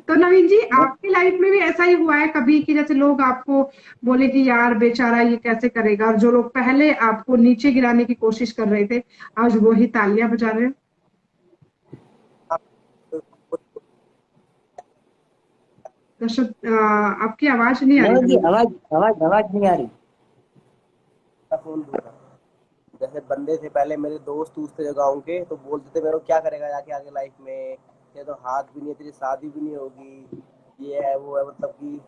तो नवीन जी आपकी लाइफ में भी ऐसा ही हुआ है कभी कि जैसे लोग आपको बोले कि यार बेचारा ये कैसे करेगा, और जो लोग पहले आपको नीचे गिराने की कोशिश कर रहे थे आज वो ही तालियां बजा रहे हैं? हाँ, दर्शक आपकी आवाज नहीं आ रही नहीं जी, नवीन जी। आवाज आवाज आवाज नहीं आ रही। फोन दूंगा। जैसे बंदे थे पहले मेरे दोस्त दोस्त थे जो गाँव के, तो बोलते थे मेरे को क्या करेगा जाके आगे लाइफ में, ये तो हाथ भी नहीं है, तेरी शादी भी नहीं होगी, ये है वो है, मतलब कि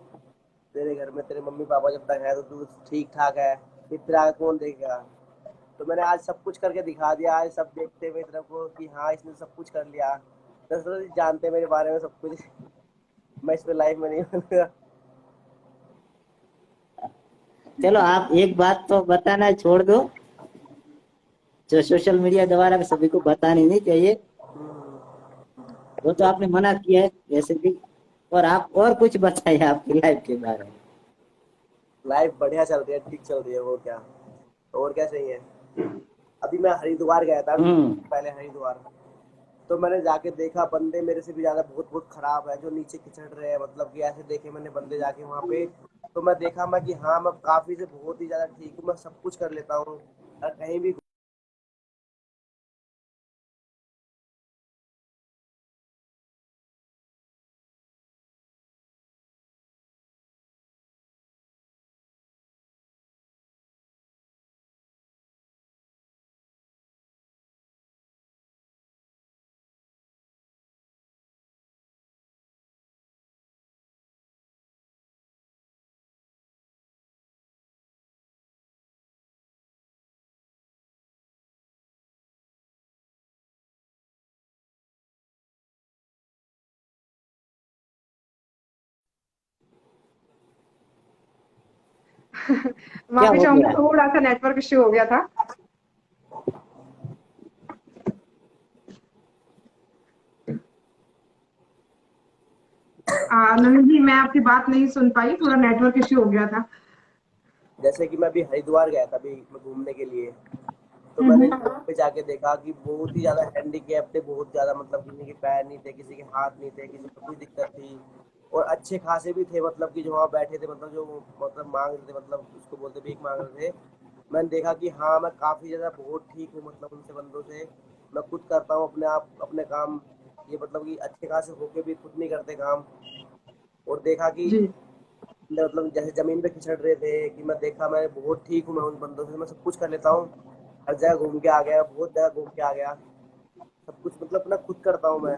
तेरे घर में तेरे मम्मी पापा जब तक है तो तू ठीक ठाक है, फिर तेरा आगे कौन देखेगा। तो मैंने आज सब कुछ करके दिखा दिया, आज सब देखते हुए तरफ को कि हाँ इसने सब कुछ कर लिया। दस जानते हैं मेरे बारे में सब कुछ। मैं इस पे लाइफ में नहीं बनूंगा। चलो आप एक बात तो बताना छोड़ दो, जो सोशल मीडिया द्वारा सभी को बतानी नहीं चाहिए, वो तो आपने मना किया है वैसे भी। और आप और कुछ बताइए आपकी लाइफ के बारे में। लाइफ बढ़िया चल रही है, ठीक चल रही है, वो क्या, और क्या चाहिए। अभी मैं हरिद्वार गया था हम्म। पहले, हरिद्वार तो मैंने जाके देखा बंदे मेरे से भी ज्यादा बहुत बहुत खराब है जो नीचे किचड़ रहे हैं, मतलब कि ऐसे देखे मैंने बंदे जाके वहां पे। तो मैं देखा मैं कि हाँ मैं काफी से बहुत ही ज्यादा ठीक हूँ, मैं सब कुछ कर लेता हूँ, अगर कहीं भी क्या माफी हो चाहूंगी, गया? थोड़ा सा नेटवर्क इश्यू हो गया था। नंदन जी, मैं आपकी बात नहीं सुन पाई, थोड़ा नेटवर्क इश्यू हो गया था। जैसे कि मैं अभी हरिद्वार गया था अभी मैं घूमने के लिए, तो मैंने हम्म। वहाँ पे जाके देखा कि बहुत ही ज्यादा हैंडीकैप थे, बहुत ज्यादा मतलब किसी के पैर नहीं थे, किसी के हाथ नहीं थे, किसी को कोई दिक्कत थी, और अच्छे खासे भी थे, मतलब कि जो वहाँ बैठे थे, मतलब जो मतलब मांग रहे थे, मतलब उसको बोलते भीख मांग रहे थे। मैंने देखा कि हाँ मैं काफी ज्यादा बहुत ठीक हूँ, मतलब उनसे बंदों से मैं खुद करता हूँ अपने आप अपने काम, ये मतलब कि अच्छे खासे होके भी खुद नहीं करते काम। और देखा कि जी। मतलब जैसे जमीन पे खिसड़ रहे थे कि मैं देखा मैं बहुत ठीक हूँ, मैं उन बंदों से मैं सब कुछ कर लेता हूँ, हर जगह घूम के आ गया, बहुत जगह घूम के आ गया, सब कुछ मतलब अपना खुद करता हूँ मैं।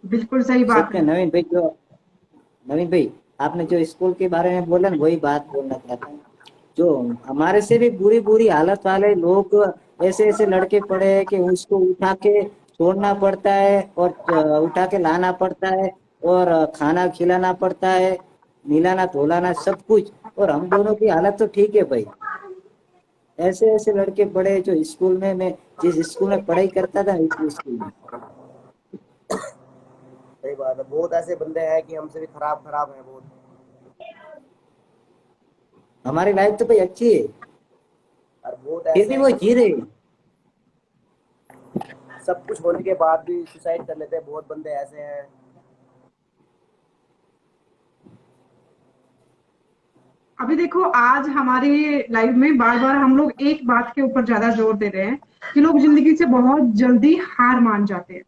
बिल्कुल सही बात सच में है। नवीन भाई, आपने जो स्कूल के बारे में बोला ना, वही बात बोलना चाहता हूँ। जो हमारे से भी बुरी बुरी हालत वाले लोग, ऐसे ऐसे लड़के पड़े हैं कि उसको उठा के छोड़ना पड़ता है, और उठा के लाना पड़ता है, और खाना खिलाना पड़ता है, मिलाना धोलाना सब कुछ। और हम दोनों की हालत तो ठीक है भाई। ऐसे ऐसे लड़के पड़े जो स्कूल में, मैं जिस स्कूल में पढ़ाई करता था, इस स्कूल में सही बात है, बहुत ऐसे बंदे हैं कि हमसे भी खराब खराब हैं बहुत। हमारी लाइफ तो भाई अच्छी है, और बहुत फिर ऐसे भी हैं वो कि जी रहे हैं। सब कुछ होने के बाद भी सुसाइड कर लेते हैं, बहुत बंदे ऐसे हैं। अभी देखो, आज हमारे लाइफ में बार बार हम लोग एक बात के ऊपर ज्यादा जोर दे रहे हैं कि लोग जिंदगी से बहुत जल्दी हार मान जाते हैं।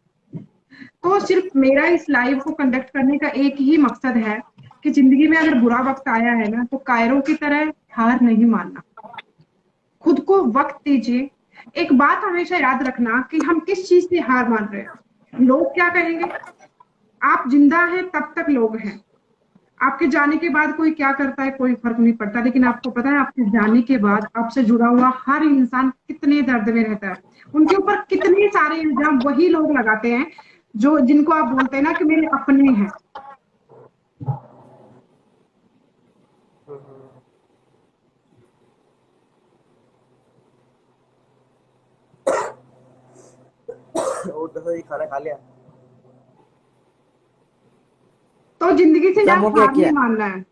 तो सिर्फ मेरा इस लाइव को कंडक्ट करने का एक ही मकसद है कि जिंदगी में अगर बुरा वक्त आया है ना, तो कायरों की तरह हार नहीं मानना, खुद को वक्त दीजिए। एक बात हमेशा याद रखना कि हम किस चीज से हार मान रहे हैं। लोग क्या कहेंगे? आप जिंदा हैं तब तक लोग हैं। आपके जाने के बाद कोई क्या करता है कोई फर्क नहीं पड़ता, लेकिन आपको पता है आपके जाने के बाद आपसे जुड़ा हुआ हर इंसान कितने दर्द में रहता है। उनके ऊपर कितने सारे इल्जाम वही लोग लगाते हैं जो जिनको आप बोलते हैं ना कि मेरे अपने हैं। और दसो ये खाना खा लिया? तो जिंदगी से ना खत्म हो गया हार नहीं क्या? मानना है।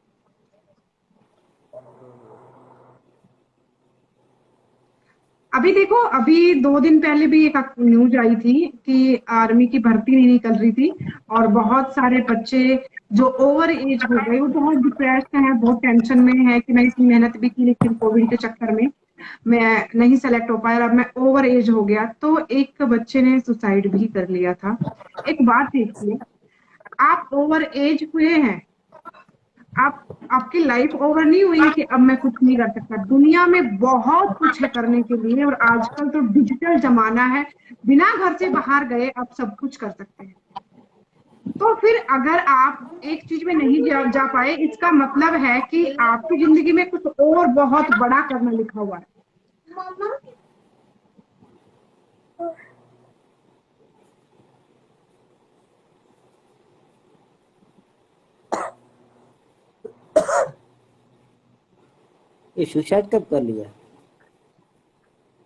अभी देखो, अभी 2 दिन पहले भी एक न्यूज आई थी कि आर्मी की भर्ती नहीं निकल रही थी, और बहुत सारे बच्चे जो ओवर एज हो गए वो बहुत डिप्रेस्ड हैं, बहुत टेंशन में है कि मैं इतनी मेहनत भी की लेकिन कोविड के चक्कर में मैं नहीं सेलेक्ट हो पाया, और अब मैं ओवर एज हो गया। तो एक बच्चे ने सुसाइड भी कर लिया था। एक बात देखिए, आप ओवर एज हुए हैं, आप आपकी लाइफ ओवर नहीं हुई है कि अब मैं कुछ नहीं कर सकता। दुनिया में बहुत कुछ है करने के लिए, और आजकल तो डिजिटल जमाना है, बिना घर से बाहर गए आप सब कुछ कर सकते हैं। तो फिर अगर आप एक चीज में नहीं जा पाए, इसका मतलब है कि आपकी जिंदगी में कुछ और बहुत बड़ा करना लिखा हुआ है। ये सुसाइड कब कर लिया?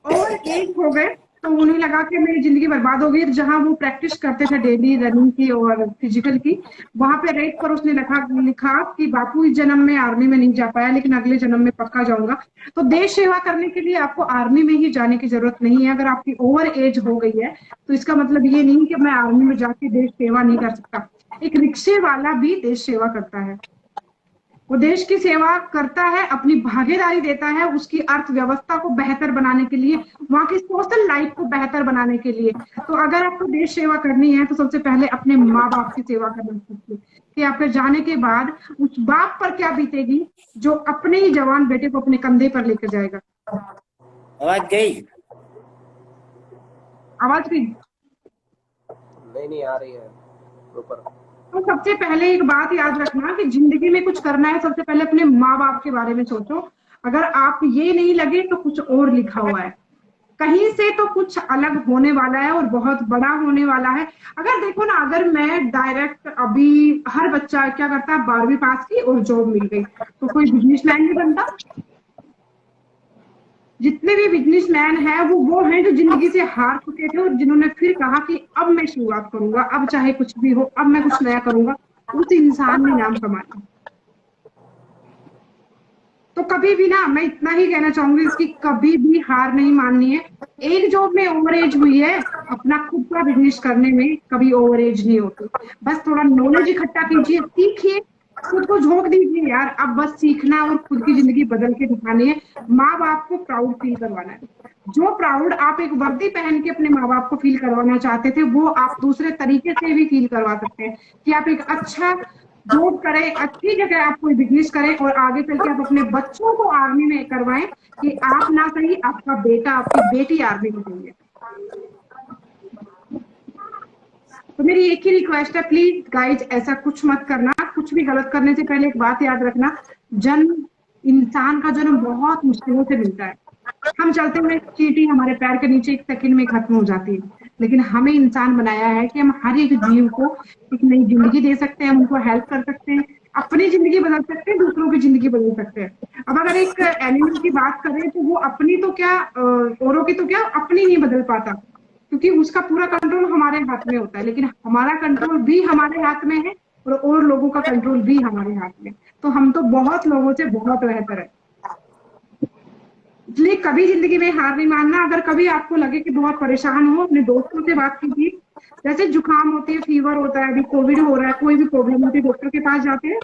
ओवर एज हो गए, तो उन्हें लगा कि मेरी जिंदगी बर्बाद हो गई। जहां वो प्रैक्टिस करते थे डेली रनिंग की और फिजिकल की, वहां पे रेट पर उसने लिखा कि बापू इस जन्म में आर्मी में नहीं जा पाया, लेकिन अगले जन्म में पक्का जाऊंगा। तो देश सेवा करने के लिए आपको आर्मी में ही जाने की जरूरत नहीं है। अगर आपकी ओवर एज हो गई है तो इसका मतलब ये नहीं कि मैं आर्मी में जाके देश सेवा नहीं कर सकता। एक रिक्शे वाला भी देश सेवा करता है, वो देश की सेवा करता है, अपनी भागीदारी देता है उसकी अर्थव्यवस्था को बेहतर बनाने के लिए, वहां की सोशल लाइफ को बेहतर बनाने के लिए। तो अगर आपको देश सेवा करनी है तो सबसे पहले अपने माँ बाप की सेवा करना सीखिए कि आपके जाने के बाद उस बाप पर क्या बीतेगी जो अपने ही जवान बेटे को अपने कंधे पर लेकर जाएगा। आवाज गई? आवाज भी। नहीं नहीं आ रही है ऊपर। तो सबसे पहले एक बात याद रखना कि जिंदगी में कुछ करना है, सबसे पहले अपने माँ बाप के बारे में सोचो। अगर आप ये नहीं लगे तो कुछ और लिखा हुआ है। कहीं से तो कुछ अलग होने वाला है और बहुत बड़ा होने वाला है। अगर देखो ना, अगर मैं डायरेक्ट अभी, हर बच्चा क्या करता है, 12वीं पास की और जॉब मिल गई, तो कोई बिजनेसमैन नहीं बनता। जितने भी बिजनेसमैन हैं वो हैं जो जिंदगी से हार चुके थे और जिन्होंने फिर कहा कि अब मैं शुरुआत करूंगा, अब चाहे कुछ भी हो, अब मैं कुछ नया करूंगा। उस इंसान ने नाम कमाया। तो कभी भी ना, मैं इतना ही कहना चाहूंगी कि कभी भी हार नहीं माननी है। एक जॉब में ओवर एज हुई है, अपना खुद का बिजनेस करने में कभी ओवर एज नहीं होती। बस थोड़ा नॉलेज इकट्ठा कीजिए, सीखिए, खुद को झोंक दीजिए यार। अब बस सीखना और खुद की जिंदगी बदल के दिखानी है। माँ बाप को प्राउड फील करवाना है। जो प्राउड आप एक वर्दी पहन के अपने माँ बाप को फील करवाना चाहते थे, वो आप दूसरे तरीके से भी फील करवा सकते हैं कि आप एक अच्छा जॉब करें, अच्छी जगह आप कोई बिजनेस करें और आगे चल के आप अपने बच्चों को आर्मी में करवाएं कि आप ना सही, आपका बेटा, आपकी बेटी आर्मी में चाहिए। तो मेरी एक ही रिक्वेस्ट है, प्लीज गाइज ऐसा कुछ मत करना। कुछ भी गलत करने से पहले एक बात याद रखना, जन्म, इंसान का जन्म बहुत मुश्किलों से मिलता है। हम चलते हुए चींटी हमारे पैर के नीचे एक सेकंड में खत्म हो जाती है, लेकिन हमें इंसान बनाया है कि हम हर एक जीव को एक नई जिंदगी दे सकते हैं, हम उनको हेल्प कर सकते हैं, अपनी जिंदगी बदल सकते हैं, दूसरों की जिंदगी बदल सकते हैं। अब अगर एक एनिमल की बात करें तो वो अपनी तो क्या, औरों की तो क्या, अपनी नहीं बदल पाता, क्योंकि उसका पूरा कंट्रोल हमारे हाथ में होता है। लेकिन हमारा कंट्रोल भी हमारे हाथ में है और लोगों का कंट्रोल भी हमारे हाथ में। तो हम तो बहुत लोगों से बहुत बेहतर है। इसलिए कभी जिंदगी में हार नहीं मानना। अगर कभी आपको लगे कि बहुत परेशान हो, अपने दोस्तों से बात कीजिए। जैसे जुकाम होती है, फीवर होता है, अभी कोविड हो रहा है, कोई भी प्रॉब्लम होती है, डॉक्टर के पास जाते हैं।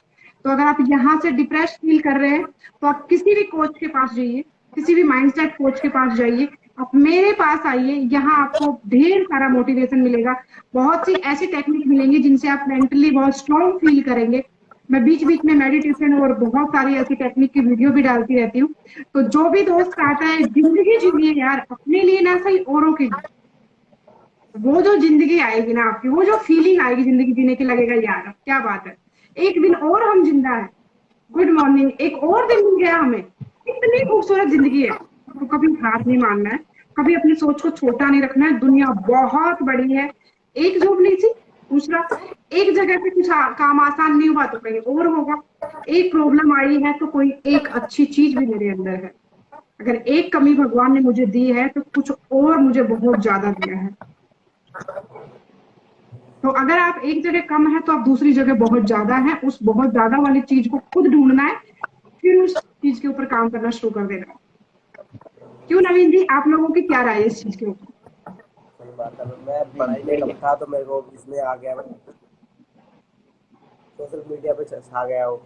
तो अगर आप यहाँ से डिप्रेस फील कर रहे हैं, तो आप किसी भी कोच के पास जाइए, किसी भी माइंडसेट कोच के पास जाइए, आप मेरे पास आइए। यहाँ आपको ढेर सारा मोटिवेशन मिलेगा, बहुत सी ऐसी टेक्निक मिलेंगी जिनसे आप मेंटली बहुत स्ट्रॉन्ग फील करेंगे। मैं बीच बीच में मेडिटेशन और बहुत सारी ऐसी टेक्निक की वीडियो भी डालती रहती हूँ। तो जो भी दोस्त आता है, जिंदगी जीजिए यार, अपने लिए ना सही, औरों के लिए। वो जो जिंदगी आएगी ना आपकी, वो जो फीलिंग आएगी जिंदगी जीने की, लगेगा यार क्या बात है, एक दिन और हम जिंदा है, गुड मॉर्निंग, एक और दिन मिल गया हमें, इतनी खूबसूरत जिंदगी है। तो कभी हार नहीं मानना है, कभी अपनी सोच को छोटा नहीं रखना है। दुनिया बहुत बड़ी है, एक जॉब नहीं थी। दूसरा, एक जगह पे कुछ काम आसान नहीं हुआ तो कहीं और होगा। एक प्रॉब्लम आई है तो कोई एक अच्छी चीज भी मेरे अंदर है। अगर एक कमी भगवान ने मुझे दी है तो कुछ और मुझे बहुत ज्यादा दिया है। तो अगर आप एक जगह कम है तो आप दूसरी जगह बहुत ज्यादा है। उस बहुत ज्यादा वाली चीज को खुद ढूंढना है, फिर उस चीज के ऊपर काम करना शुरू कर देना है। क्यों नवीन जी, आप लोगों की क्या राय है इस चीज के ऊपर? सही बात है। मैं पढ़ाई में कम था तो मेरे को इसमें आ गया, मैं सोशल मीडिया पे छा गया हूँ।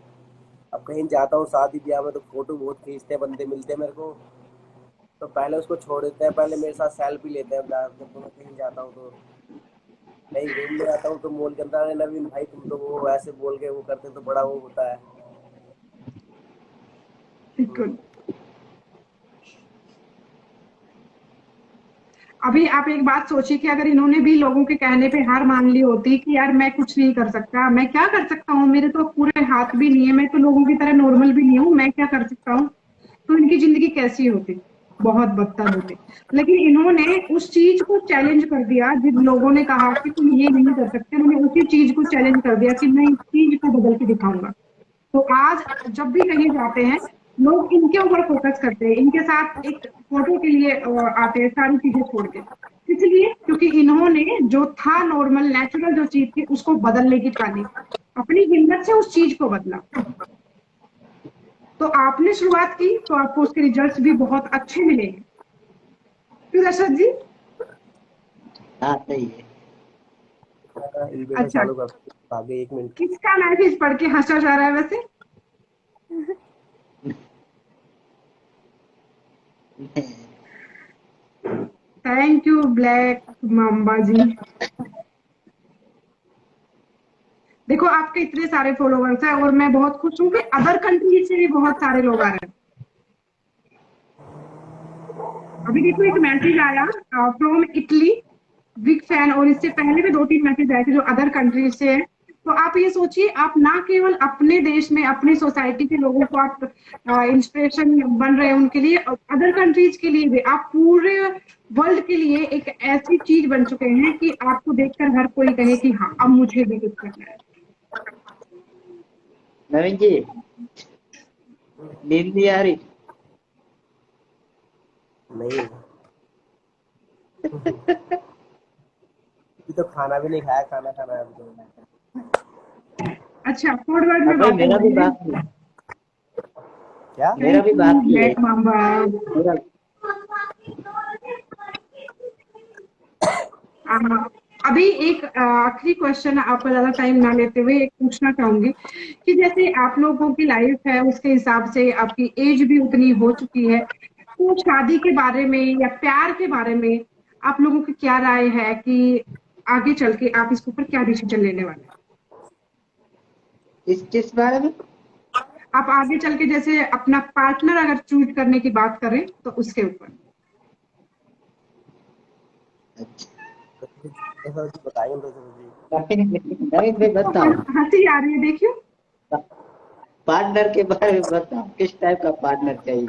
अब कहीं जाता हूँ शादी ब्याह में तो फोटो बहुत खींचते हैं, बंदे मिलते हैं मेरे को, तो पहले उसको छोड़ देते हैं, पहले मेरे साथ सेल्फी लेते हैं। जब मैं कहीं जाता हूँ तो कहीं घूमने आता हूँ तो मॉल के अंदर, "अरे नवीन भाई तुम तो वो ऐसे बोल के वो करते तो बड़ा वो होता है"। बिल्कुल। अभी आप एक बात सोचिए कि अगर इन्होंने भी लोगों के कहने पे हार मान ली होती कि यार मैं कुछ नहीं कर सकता, मैं क्या कर सकता हूँ, मेरे तो पूरे हाथ भी नहीं है, मैं तो लोगों की तरह नॉर्मल भी नहीं हूँ, मैं क्या कर सकता हूँ, तो इनकी जिंदगी कैसी होती, बहुत बदतर होती। लेकिन इन्होंने उस चीज को चैलेंज कर दिया। जिन लोगों ने कहा कि तुम ये नहीं कर सकते, उन्होंने उसी चीज को चैलेंज कर दिया कि मैं इस चीज को बदल के दिखाऊंगा। तो आज जब भी कहीं जाते हैं, लोग इनके ऊपर फोकस करते हैं, इनके साथ एक फोटो के लिए आते हैं, सारी चीजें छोड़ के। इसलिए क्योंकि इन्होंने जो था नॉर्मल नेचुरल जो चीज थी उसको बदलने की ठानी, अपनी हिम्मत से उस चीज को बदला। तो आपने शुरुआत की तो आपको उसके रिजल्ट्स भी बहुत अच्छे मिलेंगे। क्यों दशरथ जी? हाँ सही है। अच्छा, चालू कर आगे 1 मिनट। किसका मैसेज पढ़ के हंसा जा रहा है वैसे? थैंक यू ब्लैक माम्बा जी। देखो आपके इतने सारे फॉलोवर्स हैं और मैं बहुत खुश हूँ कि अदर कंट्री से भी बहुत सारे लोग आ रहे हैं। अभी देखो एक मैसेज आया फ्रॉम इटली, बिग फैन, और इससे पहले भी 2-3 मैसेज आए थे जो अदर कंट्री से है। तो आप ये सोचिए, आप ना केवल अपने देश में अपनी सोसाइटी के लोगों को आप इंस्पिरेशन बन रहे हैं उनके लिए, अदर कंट्रीज के लिए भी आप पूरे वर्ल्ड के लिए एक ऐसी चीज बन चुके हैं कि आपको देखकर हर कोई कहे कि हाँ अब मुझे भी कुछ करना है। नवीन जी, नींद नहीं आ रही? नहीं, अभी तो खाना भी नहीं खाया, खाना खाना है अभी तो। अच्छा, कोड वर्ड अब में भाई बातें मेरा हो भी रही है। बाकी है, क्या? मेरा थैंक भी यू बाकी है। ब्लैक मामा। मेरा अभी एक आखिरी क्वेश्चन, आपका ज्यादा टाइम ना लेते हुए एक पूछना चाहूंगी कि जैसे आप लोगों की लाइफ है उसके हिसाब से आपकी एज भी उतनी हो चुकी है, तो शादी के बारे में या प्यार के बारे में आप लोगों की क्या राय है कि आगे चल के आप इसके ऊपर क्या डिसीजन लेने वाले हैं? इस किस बारे में? आप आगे चल के जैसे अपना पार्टनर अगर चूज करने की बात करें तो उसके ऊपर। अच्छा, ऐसा कुछ बताइए तो जी। नवीन भाई बताओ, हंसी आ रही है देखियो। पार्टनर के बारे में बताओ, किस टाइप का पार्टनर चाहिए?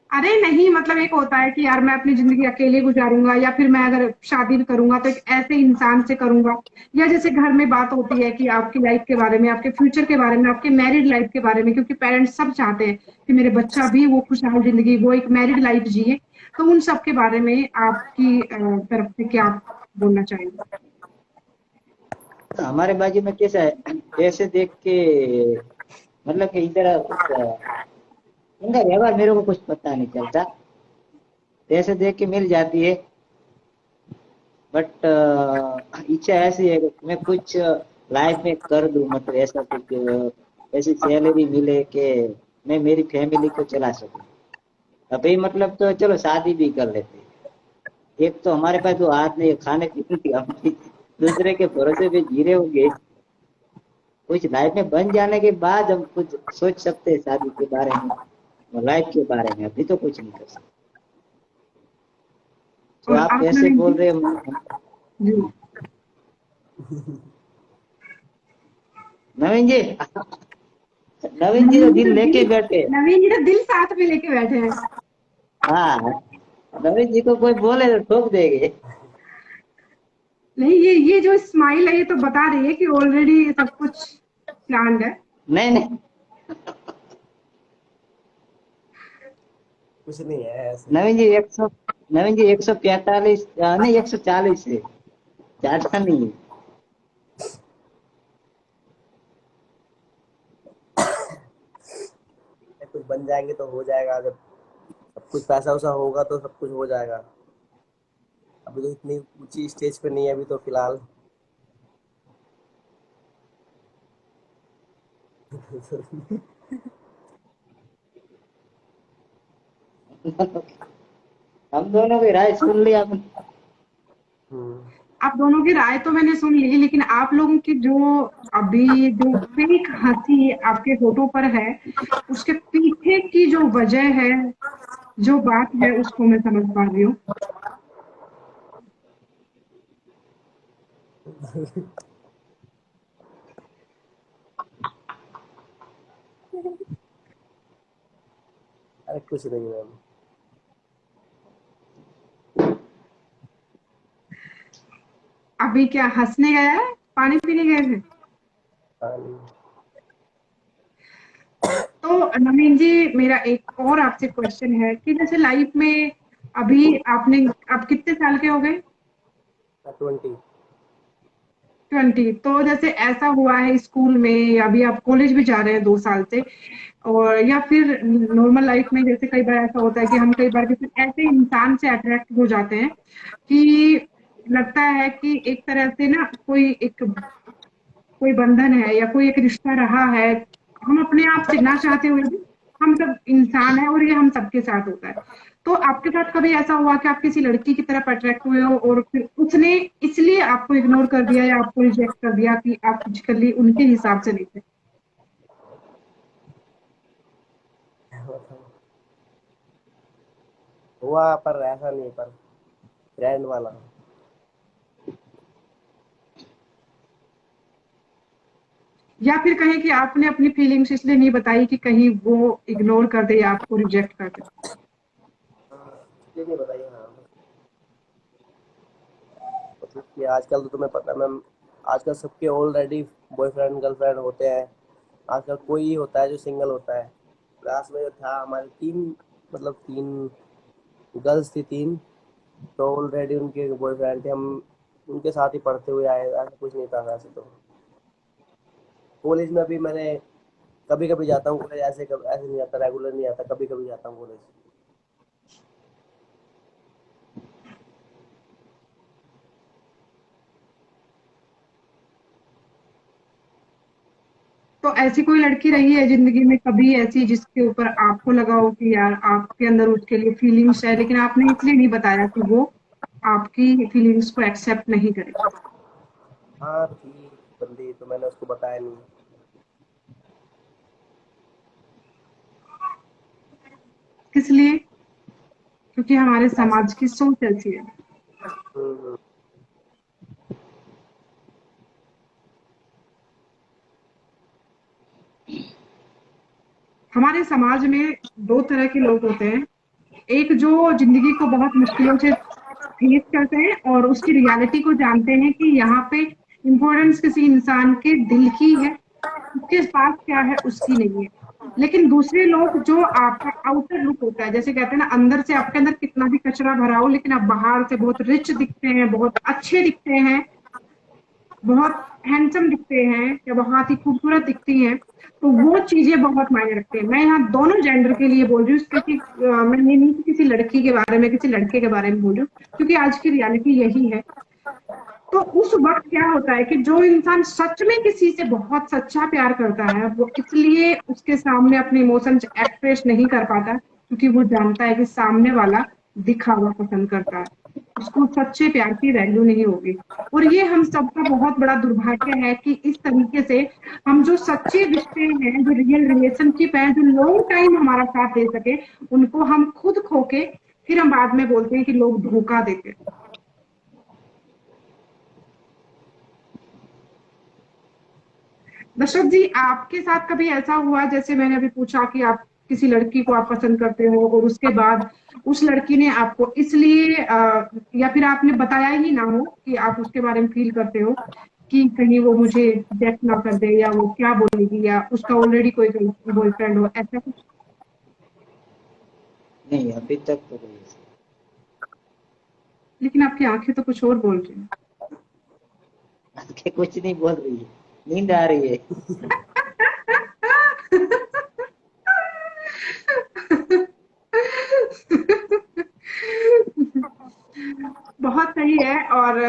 अरे नहीं, मतलब एक होता है कि यार मैं अपनी जिंदगी अकेले गुजारूंगा, या फिर मैं अगर शादी भी करूंगा तो एक ऐसे इंसान से करूंगा, या जैसे घर में बात होती है कि आपकी लाइफ के बारे में, आपके फ्यूचर के बारे में, आपके मैरिड लाइफ के बारे में, क्योंकि पेरेंट्स सब चाहते हैं कि मेरे बच्चा भी वो खुशहाल जिंदगी, वो एक मैरिड लाइफ जिए। तो उन सब के बारे में आपकी तरफ से क्या बोलना चाहेंगे? हमारे बाजू में कैसा है, जैसे देख के मतलब कि इधर कुछ इनका व्यवहार मेरे को कुछ पता नहीं चलता, जैसे देख के मिल जाती है। बट इच्छा ऐसी है कि मैं कुछ लाइफ में कर दूं, मतलब ऐसा कुछ ऐसी सैलरी मिले कि मैं मेरी फैमिली को चला सकूं। अभी मतलब तो चलो शादी भी कर लेते हैं। एक तो हमारे पास तो हाथ नहीं है खाने पीने की, हम दूसरे के भरोसे पे जी रहे होंगे। कुछ लाइफ में बन जाने के बाद हम कुछ सोच सकते हैं शादी के बारे में और लाइफ के बारे में, अभी तो कुछ नहीं कर सकते। तो और आप आप ऐसे नवीन बोल जी? रहे हो। जी नवीन जी, नवीन जी तो नवीन जी दिल तो लेके दिल, बैठे हैं। नवीन जी तो दिल साथ में लेके बैठे हैं। हाँ, नवीन जी को कोई बोले तो ठोक देंगे। नहीं, ये जो स्माइल है ये तो बता रही है कि ऑलरेडी सब कुछ प्लान्ड है। नहीं नहीं, कुछ नहीं है ऐसे। नवीन जी 100, नवीन जी 145 नहीं 140 है, ज्यादा नहीं है। कुछ बन जाएंगे तो हो जाएगा, जब सब कुछ पैसा वैसा होगा तो सब कुछ हो जाएगा। अभी तो इतनी ऊंची स्टेज पे नहीं है अभी तो फिलहाल। हम दोनों की राय सुन ली आपने। हम्म। आप दोनों की राय तो मैंने सुन ली, लेकिन आप लोगों की जो अभी जो फेक हंसी आपके होठों पर है, उसके पीछे की जो वजह है, जो बात है, उसको मैं समझ पा रही हूँ। अरे कुछ नहीं मैम। अभी क्या हंसने गया है, पानी पीने गए थे? पानी। तो नवीन जी, मेरा एक और आपसे क्वेश्चन है कि जैसे लाइफ में अभी आपने, आप कितने साल के हो गए? 20। 20। तो जैसे ऐसा हुआ है स्कूल में, या अभी आप कॉलेज भी जा रहे हैं 2 साल से, और या फिर नॉर्मल लाइफ में जैसे कई बार ऐसा होता है कि हम कई बार किसी ऐसे इंसान से अट्रैक्ट हो जाते हैं कि लगता है कि एक तरह से ना कोई बंधन है या कोई एक रिश्ता रहा है, हम अपने आप से ना चाहते हुए भी, हम सब इंसान है और ये हम सबके साथ होता है। तो आपके साथ कभी ऐसा हुआ कि आप किसी लड़की की तरफ अट्रैक्ट हुए हो और फिर उसने इसलिए आपको इग्नोर कर दिया या आपको रिजेक्ट कर दिया कि आप फिजिकली उनके हिसाब से नहीं थे? हुआ पर ऐसा नहीं, पर फ्रेंड वाला। या फिर कहें कि आपने अपनी फीलिंग्स इसलिए नहीं बताई कि कहीं वो इग्नोर कर दे या आपको रिजेक्ट कर दे? इसलिए नहीं बताइए। हाँ, मतलब कि आजकल तो तुम्हें पता है मैम, आजकल सबके ऑलरेडी बॉयफ्रेंड गर्लफ्रेंड होते हैं। आजकल कोई ही होता है जो सिंगल होता है। क्लास में जो था हमारी तीन, मतलब तीन गर्ल्स थी, तीन, तो ऑलरेडी उनके बॉयफ्रेंड थे। हम उनके साथ ही पढ़ते हुए आए, ऐसा कुछ नहीं था वैसे तो। कॉलेज में भी मैंने कभी कभी जाता हूँ कॉलेज, ऐसे नहीं जाता, रेगुलर नहीं आता, कभी कभी जाता हूँ कॉलेज। तो ऐसी कोई लड़की रही है जिंदगी में कभी ऐसी जिसके ऊपर आपको लगा हो कि यार आपके अंदर उसके लिए फीलिंग्स है, लेकिन आपने इसलिए नहीं बताया कि वो आपकी फीलिंग्स को एक्सेप्ट नहीं करे? हाँ थी बंदी, तो मैंने उसको बताया नहीं। किस लिए? क्योंकि हमारे ऐसे। समाज की सोच ऐसी है। हम्म। हमारे समाज में दो तरह के लोग होते हैं। एक जो जिंदगी को बहुत मुश्किलों से फेस करते हैं और उसकी रियलिटी को जानते हैं कि यहाँ पे इम्पोर्टेंस किसी इंसान के दिल की है, उसके पास क्या है उसकी नहीं है। लेकिन दूसरे लोग जो आपका आउटर लुक होता है, जैसे कहते हैं ना, अंदर से आपके अंदर कितना भी कचरा भरा हो लेकिन आप बाहर से बहुत रिच दिखते हैं, बहुत अच्छे दिखते हैं, बहुत हैंडसम दिखते हैं या बहुत ही खूबसूरत दिखती हैं, तो वो चीजें बहुत मायने रखती हैं। मैं यहाँ दोनों जेंडर के लिए बोल रही हूँ, क्योंकि मैं ये नहीं कि किसी लड़की के बारे में किसी लड़के के बारे में बोल रही हूँ, क्योंकि आज की रियलिटी यही है। तो उस वक्त क्या होता है कि जो इंसान सच में किसी से बहुत सच्चा प्यार करता है, वो इसलिए उसके सामने अपने इमोशंस एक्सप्रेस नहीं कर पाता क्योंकि वो जानता है कि सामने वाला दिखावा पसंद करता है, उसको सच्चे प्यार की वैल्यू नहीं होगी। और ये हम सबका बहुत बड़ा दुर्भाग्य है कि इस तरीके से हम जो सच्चे रिश्ते हैं, जो रियल रिलेशनशिप है, जो लॉन्ग टाइम हमारा साथ दे सके, उनको हम खुद खो के फिर हम बाद में बोलते हैं कि लोग धोखा देते हैं। दशरथ जी, आपके साथ कभी ऐसा हुआ, जैसे मैंने अभी पूछा कि आप किसी लड़की को आप पसंद करते हो और उसके बाद उस लड़की ने आपको इसलिए या फिर आपने बताया ही ना हो कि आप उसके बारे में फील करते हो कि कहीं वो मुझे रिजेक्ट ना कर दे या वो क्या बोलेगी या उसका ऑलरेडी कोई बॉयफ्रेंड हो, ऐसा कुछ? नहीं, अभी तक तो नहीं। लेकिन आपकी आंखें तो कुछ और बोल रही हैं। आंखें कुछ नहीं बोल रही है, नींद आ रही है। बहुत सही है। और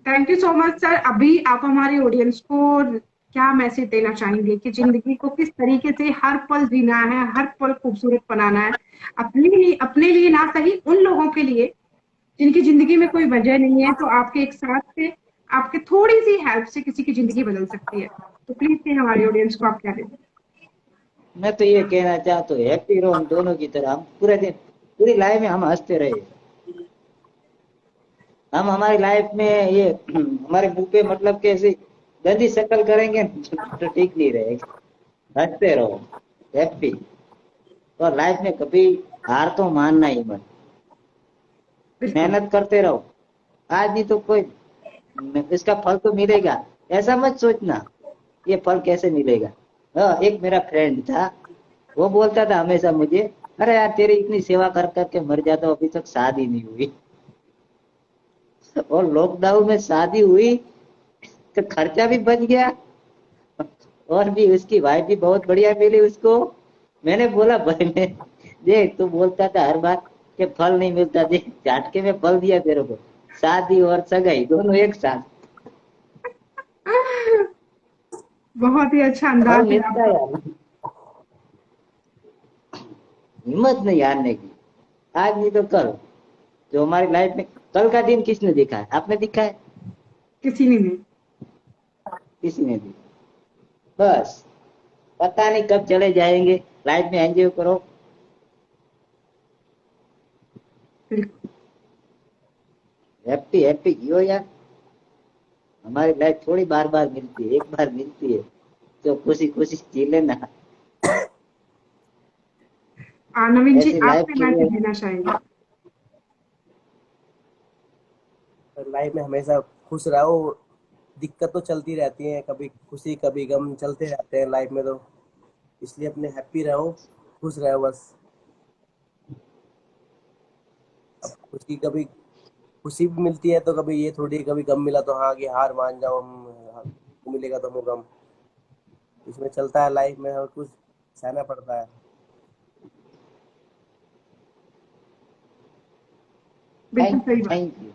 thank you so much sir. अभी आप हमारे ऑडियंस को क्या मैसेज देना चाहेंगे कि जिंदगी को किस तरीके से हर पल जीना है, हर पल खूबसूरत बनाना है, अपने लिए ना सही, उन लोगों के लिए जिनकी जिंदगी में कोई वजह नहीं है, तो आपके एक साथ से, आपके थोड़ी सी हेल्प से किसी की जिंदगी बदल सकती है। तो प्लीज से हमारे ऑडियंस को आप क्या दें? मैं तो ये कहना चाहता हूँ, हैप्पी रहो हम दोनों की तरह। हम पूरे दिन, पूरी लाइफ में हम हंसते रहे। हम हमारी लाइफ में ये हमारे मुंह पे मतलब कैसे गंदी शक्ल करेंगे तो ठीक नहीं रहेगा। हंसते रहो, हैप्पी। और लाइफ में कभी हार तो मानना ही मत, बिल्कुल। मेहनत करते रहो। आज नहीं तो कोई इसका फल तो मिलेगा, ऐसा मत सोचना ये फल कैसे मिलेगा। हाँ, एक मेरा फ्रेंड था, वो बोलता था हमेशा मुझे, अरे यार तेरी इतनी सेवा कर करके मर जाता हूँ, अभी तक शादी नहीं हुई। और लॉकडाउन में शादी हुई तो खर्चा भी बच गया, और भी उसकी वाइफ भी बहुत बढ़िया मिली उसको। मैंने बोला भाई, मैं देख तू बोलता था हर बार कि फल नहीं मिलता, देख झटके में फल दिया तेरे को, शादी और सगाई दोनों एक साथ। बहुत ही अच्छा फल अंदाज है मिलता है आपका। यार, हिम्मत नहीं हारने की। आज नहीं तो कल, जो हमारी लाइफ में कल का दिन किसने देखा है? आपने दिखा है? किसी ने नहीं। किसी ने भी। बस पता नहीं कब चले जाएंगे। लाइफ में एंजॉय करो। बिल्कुल। हैप्पी हैप्पी जियो यार। हमारी लाइफ थोड़ी बार बार मिलती है, एक बार मिलती है। तो खुशी खुशी जी लेना। नवीन जी, ऐसी आप लाइफ क्या के मैसेज लिए देना चाहेंगे? लाइफ में हमेशा खुश रहो। दिक्कत तो चलती रहती है, कभी खुशी कभी गम चलते रहते हैं लाइफ में, तो इसलिए अपने हैप्पी रहो, खुश रहो बस। अब खुशी कभी खुशी भी मिलती है तो कभी ये थोड़ी कभी गम मिला तो हाँ कि हार मान जाओ हम, मिलेगा तो वो गम, इसमें चलता है लाइफ में, हर कुछ सहना पड़ता है। बिल्कुल थैंक सही बात। Thank you.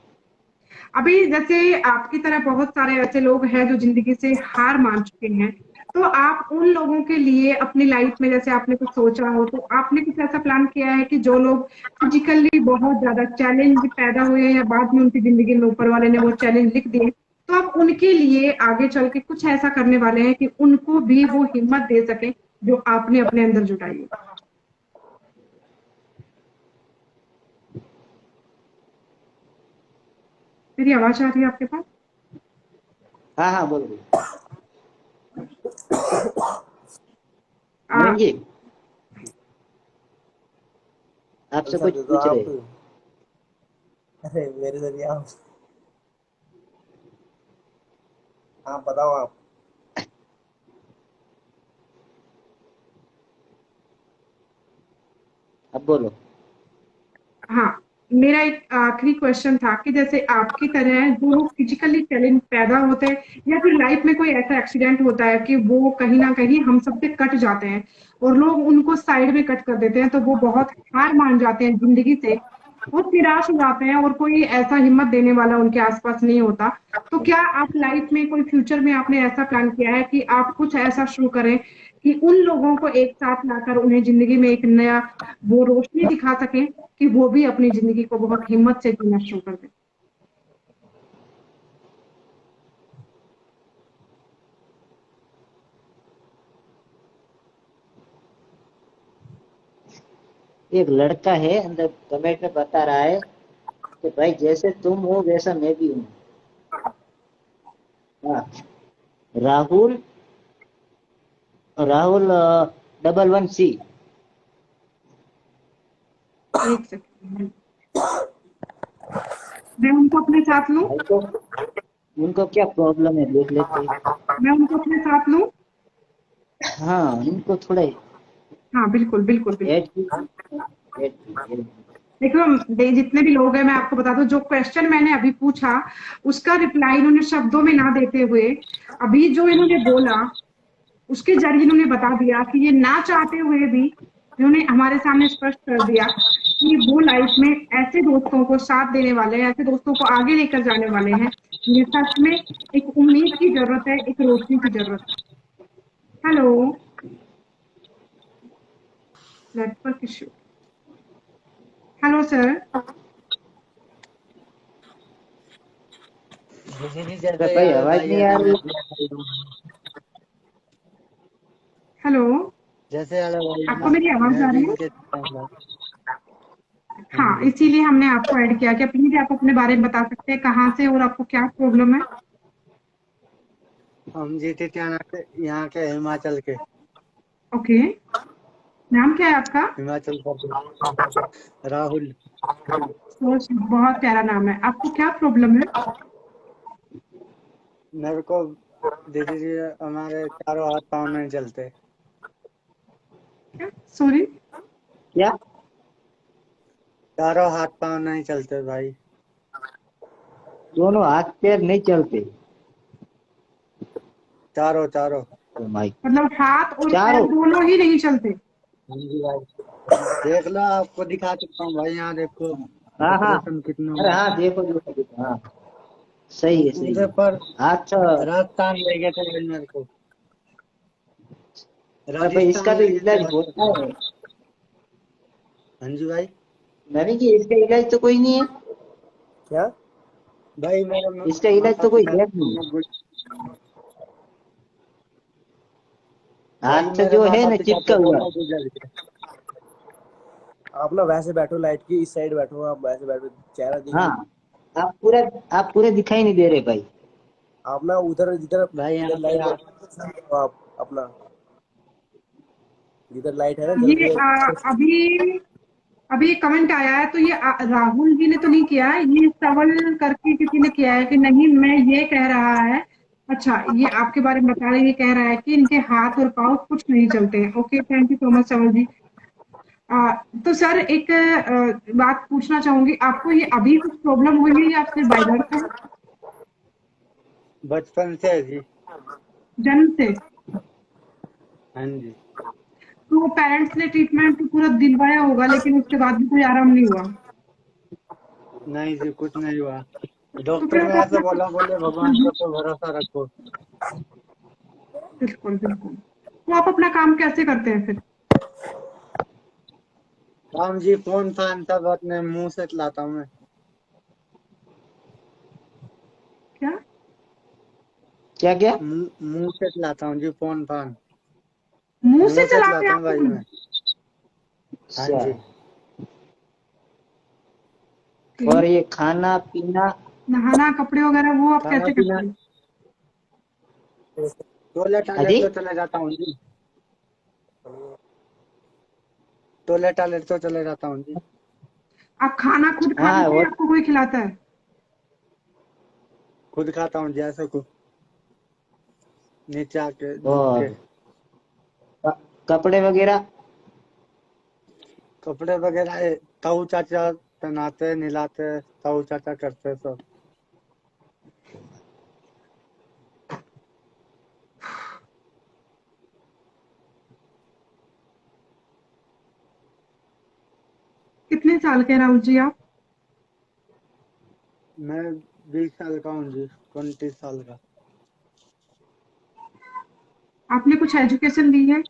अभी जैसे आपकी तरह बहुत सारे ऐसे लोग हैं जो जिंदगी से हार मान चुके हैं, तो आप उन लोगों के लिए अपनी लाइफ में जैसे आपने कुछ सोचा हो, तो आपने कुछ ऐसा प्लान किया है कि जो लोग फिजिकली बहुत ज्यादा चैलेंज पैदा हुए हैं या बाद में उनकी जिंदगी में ऊपर वाले ने वो चैलेंज लिख दिए, तो आप उनके लिए आगे चल के कुछ ऐसा करने वाले हैं कि उनको भी वो हिम्मत दे सके जो आपने अपने अंदर जुटाई है? मेरी आवाज आ रही है आपके पास? हाँ हाँ बोलो बोलो। आ, नवीन जी आपसे आंसर कुछ दे दो पूछ रहे आप। हैं। अरे मेरे जरिए आप, आप बताओ आप। अब बोलो। हाँ, मेरा एक आखिरी क्वेश्चन था कि जैसे आपकी तरह जो लोग फिजिकली टैलेंट पैदा होते हैं या फिर लाइफ में कोई ऐसा एक्सीडेंट होता है कि वो कहीं ना कहीं हम सबसे कट जाते हैं और लोग उनको साइड में कट कर देते हैं, तो वो बहुत हार मान जाते हैं जिंदगी से, वो निराश हो जाते हैं और कोई ऐसा हिम्मत देने वाला उनके आसपास नहीं होता। तो क्या आप लाइफ में कोई फ्यूचर में आपने ऐसा प्लान किया है कि आप कुछ ऐसा शुरू करें कि उन लोगों को एक साथ लाकर उन्हें जिंदगी में एक नया वो रोशनी दिखा सकें कि वो भी अपनी जिंदगी को बहुत हिम्मत से जीना शुरू कर दें? एक लड़का है अंदर कमेंट में बता रहा है कि भाई जैसे तुम हो वैसा मैं भी हूँ। हाँ, राहुल राहुल 11C। एक सेकंड, मैं उनको अपने साथ लूं? भाई तो उनको क्या प्रॉब्लम है देख लेते हैं। मैं उनको अपने साथ लूं? हाँ इनको थोड़ा हाँ, बिल्कुल बिल्कुल बिल्कुल। Add add. देखो, जितने भी लोग हैं मैं आपको बता दूं, जो क्वेश्चन मैंने अभी पूछा उसका रिप्लाई इन्होंने शब्दों में ना देते हुए अभी जो इन्होंने बोला उसके जरिए इन्होंने बता दिया कि ये ना चाहते हुए भी इन्होंने हमारे सामने स्पष्ट कर दिया कि वो लाइफ में ऐसे दोस्तों को साथ देने वाले हैं, ऐसे दोस्तों को आगे लेकर जाने वाले हैं। ये सच में एक उम्मीद की जरूरत है, एक रोशनी की जरूरत है। Hello, network issue. Hello sir. भाई आवाज नहीं आ रही। हेलो, जैसे आपको मेरी आवाज मैं आ भी रही है? इनके। हाँ हाँ, जी। इसीलिए हमने आपको ऐड किया। क्या प्लीज आप अपने बारे में बता सकते हैं कहाँ से और आपको क्या प्रॉब्लम है? हम जीते थे यहाँ के हिमाचल के। ओके, नाम क्या है आपका? हिमाचल प्रदेश। राहुल। बहुत प्यारा नाम है। आपको क्या प्रॉब्लम है? मेरे को दीदी जी हमारे चारों हाथ पाँव नहीं चलते। क्या? सॉरी। क्या? चारों हाथ पाँव नहीं चलते भाई। दोनों हाथ पैर नहीं चलते? चारों चारों। Oh my. मतलब हाथ और पैर चारों? दोनों ही नहीं चलते? हाँ जी भाई, देख लो आपको दिखा सकता हूँ भाई, यहाँ देखो हाँ हाँ। ऑपरेशन कितना अरे हुआ। हाँ देखो देखो देखो हाँ। सही है सही उधर है। पर अच्छा। राजस्थान ले गए थे भाई मेरे को। तो भाई राजस्थान इसका तो ले गए थे इलाज भाई। होता है? हाँ जी भाई। नहीं कि इसका इलाज तो कोई नहीं है? क्या? भाई मेरे इसका इलाज माता तो कोई पिता है नहीं? भाई हाथ मेरे जो है माता ना पिता चिपका तो हुआ। दोनों गुजर गए। आप ना वैसे बैठो, लाइट की इस साइड बैठो, आप वैसे बैठो, चेहरा दिख हाँ नहीं। आप पूरा आप पूरे दिखाई नहीं दे रहे भाई। आप ना उधर जिधर भाई यहाँ जिधर पे लाइट बैठी है, आप अपना जिधर लाइट है ना जल ये रही है। अभी अभी एक कमेंट आया है, तो ये राहुल जी ने तो नहीं किया है, ये सवल करके किसी ने किया है कि नहीं मैं ये कह रहा है। अच्छा, ये आपके बारे में बता रहे हैं, ये कह रहा है कि इनके हाथ और पाँव कुछ नहीं चलते हैं। Okay, thank you so much Saval ji. तो सर एक बात पूछना चाहूंगी, आपको ये अभी कुछ प्रॉब्लम हुई है या फिर बाय बर्थ है, बचपन से है जी। जन्म से? हाँ जी। तो पेरेंट्स ने ट्रीटमेंट तो पूरा दिलवाया होगा, लेकिन उसके बाद भी कोई आराम नहीं हुआ? नहीं जी, कुछ नहीं हुआ। तो डॉक्टर फिर ने आप ऐसे अपना बोला, बोले भगवान पर तो भरोसा रखो। बिल्कुल बिल्कुल, तो आप अपना काम कैसे करते हैं फिर? काम जी फोन फान सब अपने मुंह से चलाता हूँ मैं। क्या? क्या क्या? मुंह से चलाता हूँ जी फोन फान। मुंह से मुंह से चलाते हैं चलाता हूँ आप भाई फोन? मैं। हाँ अच्छा। जी। और ये खाना पीना? नहाना, कपड़े वगैरह वो आप खाना कैसे पीना, करते हैं? टॉयलेट हाँ टॉयलेट जी। तो चले जाता हूँ जी। टॉयलेट टॉयलेट तो चले जाता हूँ जी। आप खाना खुद हाँ खाते हैं वो या आपको कोई खिलाता है? खुद खाता हूँ जैसे को नीचे आके झुक के। और कपड़े वगैरह? कपड़े वगैरह ताऊ चाचा पहनाते नहलाते, ताऊ चाचा करते सब। कितने साल के हैं राहुल जी आप? मैं 20 साल का हूँ जी, 29 साल का। आपने कुछ एजुकेशन ली है?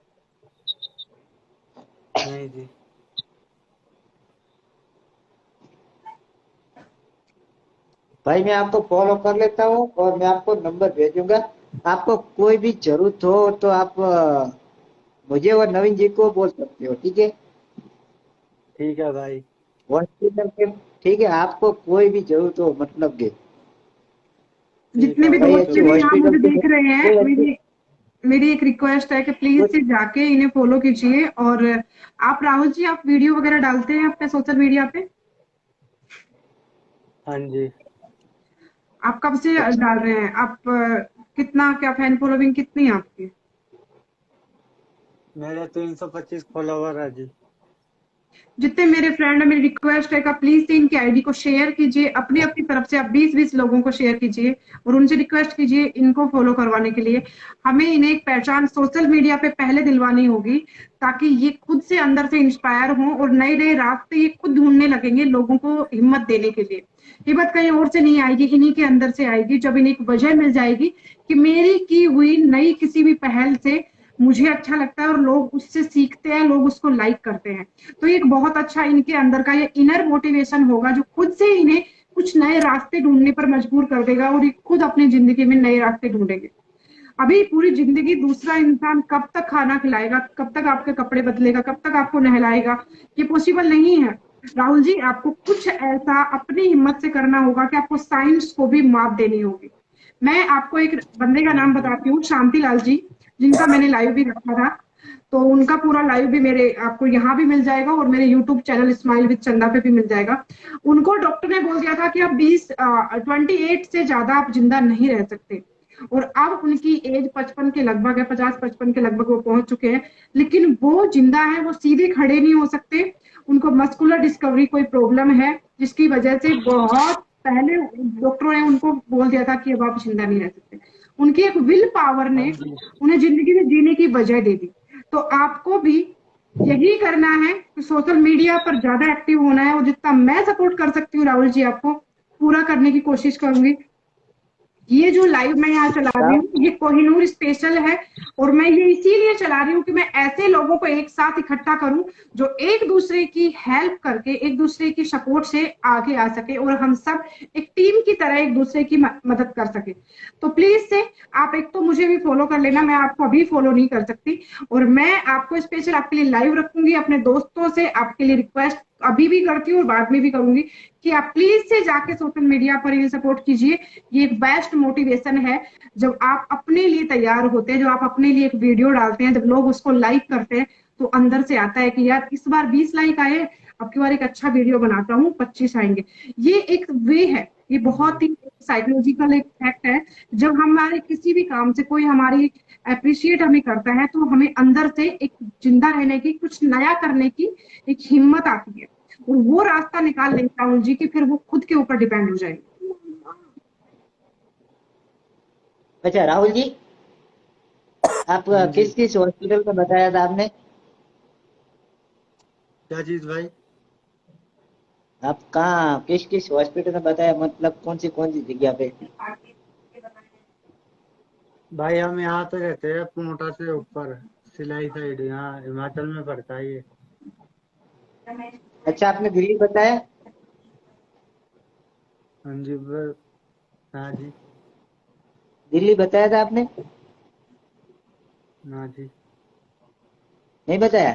नहीं जी। भाई मैं आपको फॉलो कर लेता हूँ और मैं आपको नंबर भेजूंगा। आपको कोई भी जरूरत हो तो आप मुझे और नवीन जी को बोल सकते हो, ठीक है? ठीक है भाई। हॉस्पिटल के, ठीक है, आपको कोई भी जरूरत हो मतलब के ठीक जितने है भी भाई, कोई दोस्त अच्छी भी जरूर। यहाँ हॉस्पिटल मुझे की, देख रहे हैं, कोई अच्छी मेरी एक रिक्वेस्ट है कि प्लीज कोई, से जाके इन्हें फॉलो कीजिए। और आप राहुल जी, आप वीडियो वगैरह डालते हैं अपने सोशल मीडिया पे? हाँ जी। आप कब से अच्छा। डाल रहे हैं आप? कितना, क्या फैन फॉलोइंग कितनी है आपकी? मेरे 325 फॉलोवर है जी। जितने मेरे फ्रेंड है, मेरी रिक्वेस्ट है कि प्लीज से इनकी आईडी को शेयर कीजिए, अपनी अपनी तरफ से आप 20-20 लोगों को शेयर कीजिए और उनसे रिक्वेस्ट कीजिए इनको फॉलो करवाने के लिए। हमें इन्हें एक पहचान सोशल मीडिया पे पहले दिलवानी होगी, ताकि ये खुद से अंदर से इंस्पायर हों और नए नए रास्ते ये खुद ढूंढने लगेंगे लोगों को हिम्मत देने के लिए। हिम्मत कहीं और से नहीं आएगी, इन्हीं के अंदर से आएगी, जब इन्हें एक वजह मिल जाएगी कि मेरी की हुई नई किसी भी पहल से मुझे अच्छा लगता है और लोग उससे सीखते हैं, लोग उसको लाइक करते हैं। तो एक बहुत अच्छा इनके अंदर का ये इनर मोटिवेशन होगा, जो खुद से इन्हें कुछ नए रास्ते ढूंढने पर मजबूर कर देगा और ये खुद अपनी जिंदगी में नए रास्ते ढूंढेंगे। अभी पूरी जिंदगी दूसरा इंसान कब तक खाना खिलाएगा, कब तक आपके कपड़े बदलेगा, कब तक आपको नहलाएगा? ये पॉसिबल नहीं है। राहुल जी, आपको कुछ ऐसा अपनी हिम्मत से करना होगा कि आपको साइंस को भी मात देनी होगी। मैं आपको एक बंदे का हाँ नाम जी। बताती हूँ, शांति लाल जी, जिनका मैंने लाइव भी रखा था। तो उनका पूरा लाइव भी मेरे आपको यहाँ भी मिल जाएगा और मेरे यूट्यूब चैनल स्माइल विद चंदा पे भी मिल जाएगा। उनको डॉक्टर ने बोल दिया था कि आप 28 से ज्यादा आप जिंदा नहीं रह सकते। और अब उनकी एज 55 के लगभग है, 50-55 के लगभग वो पहुंच चुके हैं, लेकिन वो जिंदा है, वो सीधे खड़े नहीं हो सकते। उनको मस्कुलर डिस्कवरी कोई प्रॉब्लम है, जिसकी वजह से बहुत पहले डॉक्टरों ने उनको बोल दिया था कि अब आप जिंदा नहीं रह सकते। उनकी एक विल पावर हाँ ने जी। उन्हें जिंदगी में जीने की वजह दे दी। तो आपको भी यही करना है कि सोशल मीडिया पर ज्यादा एक्टिव होना है, और जितना मैं सपोर्ट कर सकती हूँ राहुल जी, आपको पूरा करने की कोशिश करूंगी। ये जो लाइव मैं यहाँ चला रही हूँ, ये कोहिनूर स्पेशल है, और मैं ये इसीलिए चला रही हूँ कि मैं ऐसे लोगों को एक साथ इकट्ठा करूं जो एक दूसरे की हेल्प करके, एक दूसरे की सपोर्ट से आगे आ सके और हम सब एक टीम की तरह एक दूसरे की मदद कर सके। तो प्लीज से आप एक तो मुझे भी फॉलो कर लेना, मैं आपको अभी फॉलो नहीं कर सकती, और मैं आपको स्पेशल आपके लिए लाइव रखूंगी, अपने दोस्तों से आपके लिए रिक्वेस्ट अभी भी करती हूँ और बाद में भी करूंगी कि आप प्लीज से जाके सोशल मीडिया पर ये सपोर्ट कीजिए। ये एक बेस्ट मोटिवेशन है। जब आप अपने लिए तैयार होते हैं, जब आप अपने लिए एक वीडियो डालते हैं, जब लोग उसको लाइक करते हैं, तो अंदर से आता है कि यार इस बार 20 लाइक आए, अब की बार एक अच्छा वीडियो बनाता हूँ, 25 आएंगे। ये एक वे है, ये बहुत ही साइकोलॉजिकल एक फैक्ट है। जब हमारे किसी भी काम से कोई हमारी अप्रिशिएट हमें करता है, तो हमें अंदर से एक जिंदा रहने की, कुछ नया करने की एक हिम्मत आती है, और वो रास्ता निकाल लेंगे राहुल जी की फिर वो खुद के ऊपर डिपेंड हो जाएंगे। अच्छा राहुल जी, आप हाँ जी। किस हॉस्पिटल में बताया था आपने? क्या चीज भाई? आप कहाँ किस हॉस्पिटल में बताया, मतलब कौन सी जगह पे? भाई हम यहाँ तो रहते हैं मोटा से ऊपर, सिलाई साइड, यहाँ हिमाचल में पड़ता है ये। अच्छा, आपने दिल्ली बताया? हाँ जी हाँ जी। दिल्ली बताया था आपने? हाँ जी। नहीं बताया?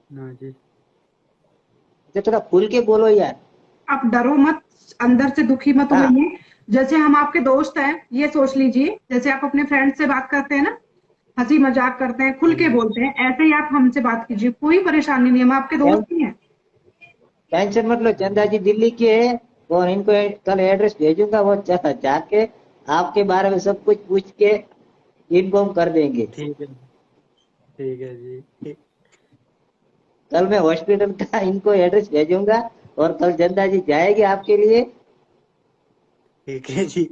हाँ जी। अच्छा, थोड़ा खुल के बोलो यार। आप डरो मत, अंदर से दुखी मत हाँ। होइए। जैसे हम आपके दोस्त हैं, ये सोच लीजिए, जैसे आप अपने फ्रेंड से बात करते हैं ना, हंसी मजाक करते हैं, खुल हाँ के जी। बोलते हैं, ऐसे ही आप हमसे बात कीजिए, कोई परेशानी नहीं है, हम आपके दोस्त ही हैं। टेंशन मत लो, चंदा जी दिल्ली के है, और इनको कल एड्रेस भेजूंगा, वो जाके आपके बारे में सब कुछ पूछ के इन्फॉर्म कर देंगे। ठीक है जी। कल मैं हॉस्पिटल का इनको एड्रेस भेजूंगा, और कल चंदा जी जाएगी आपके लिए। ठीक है जी।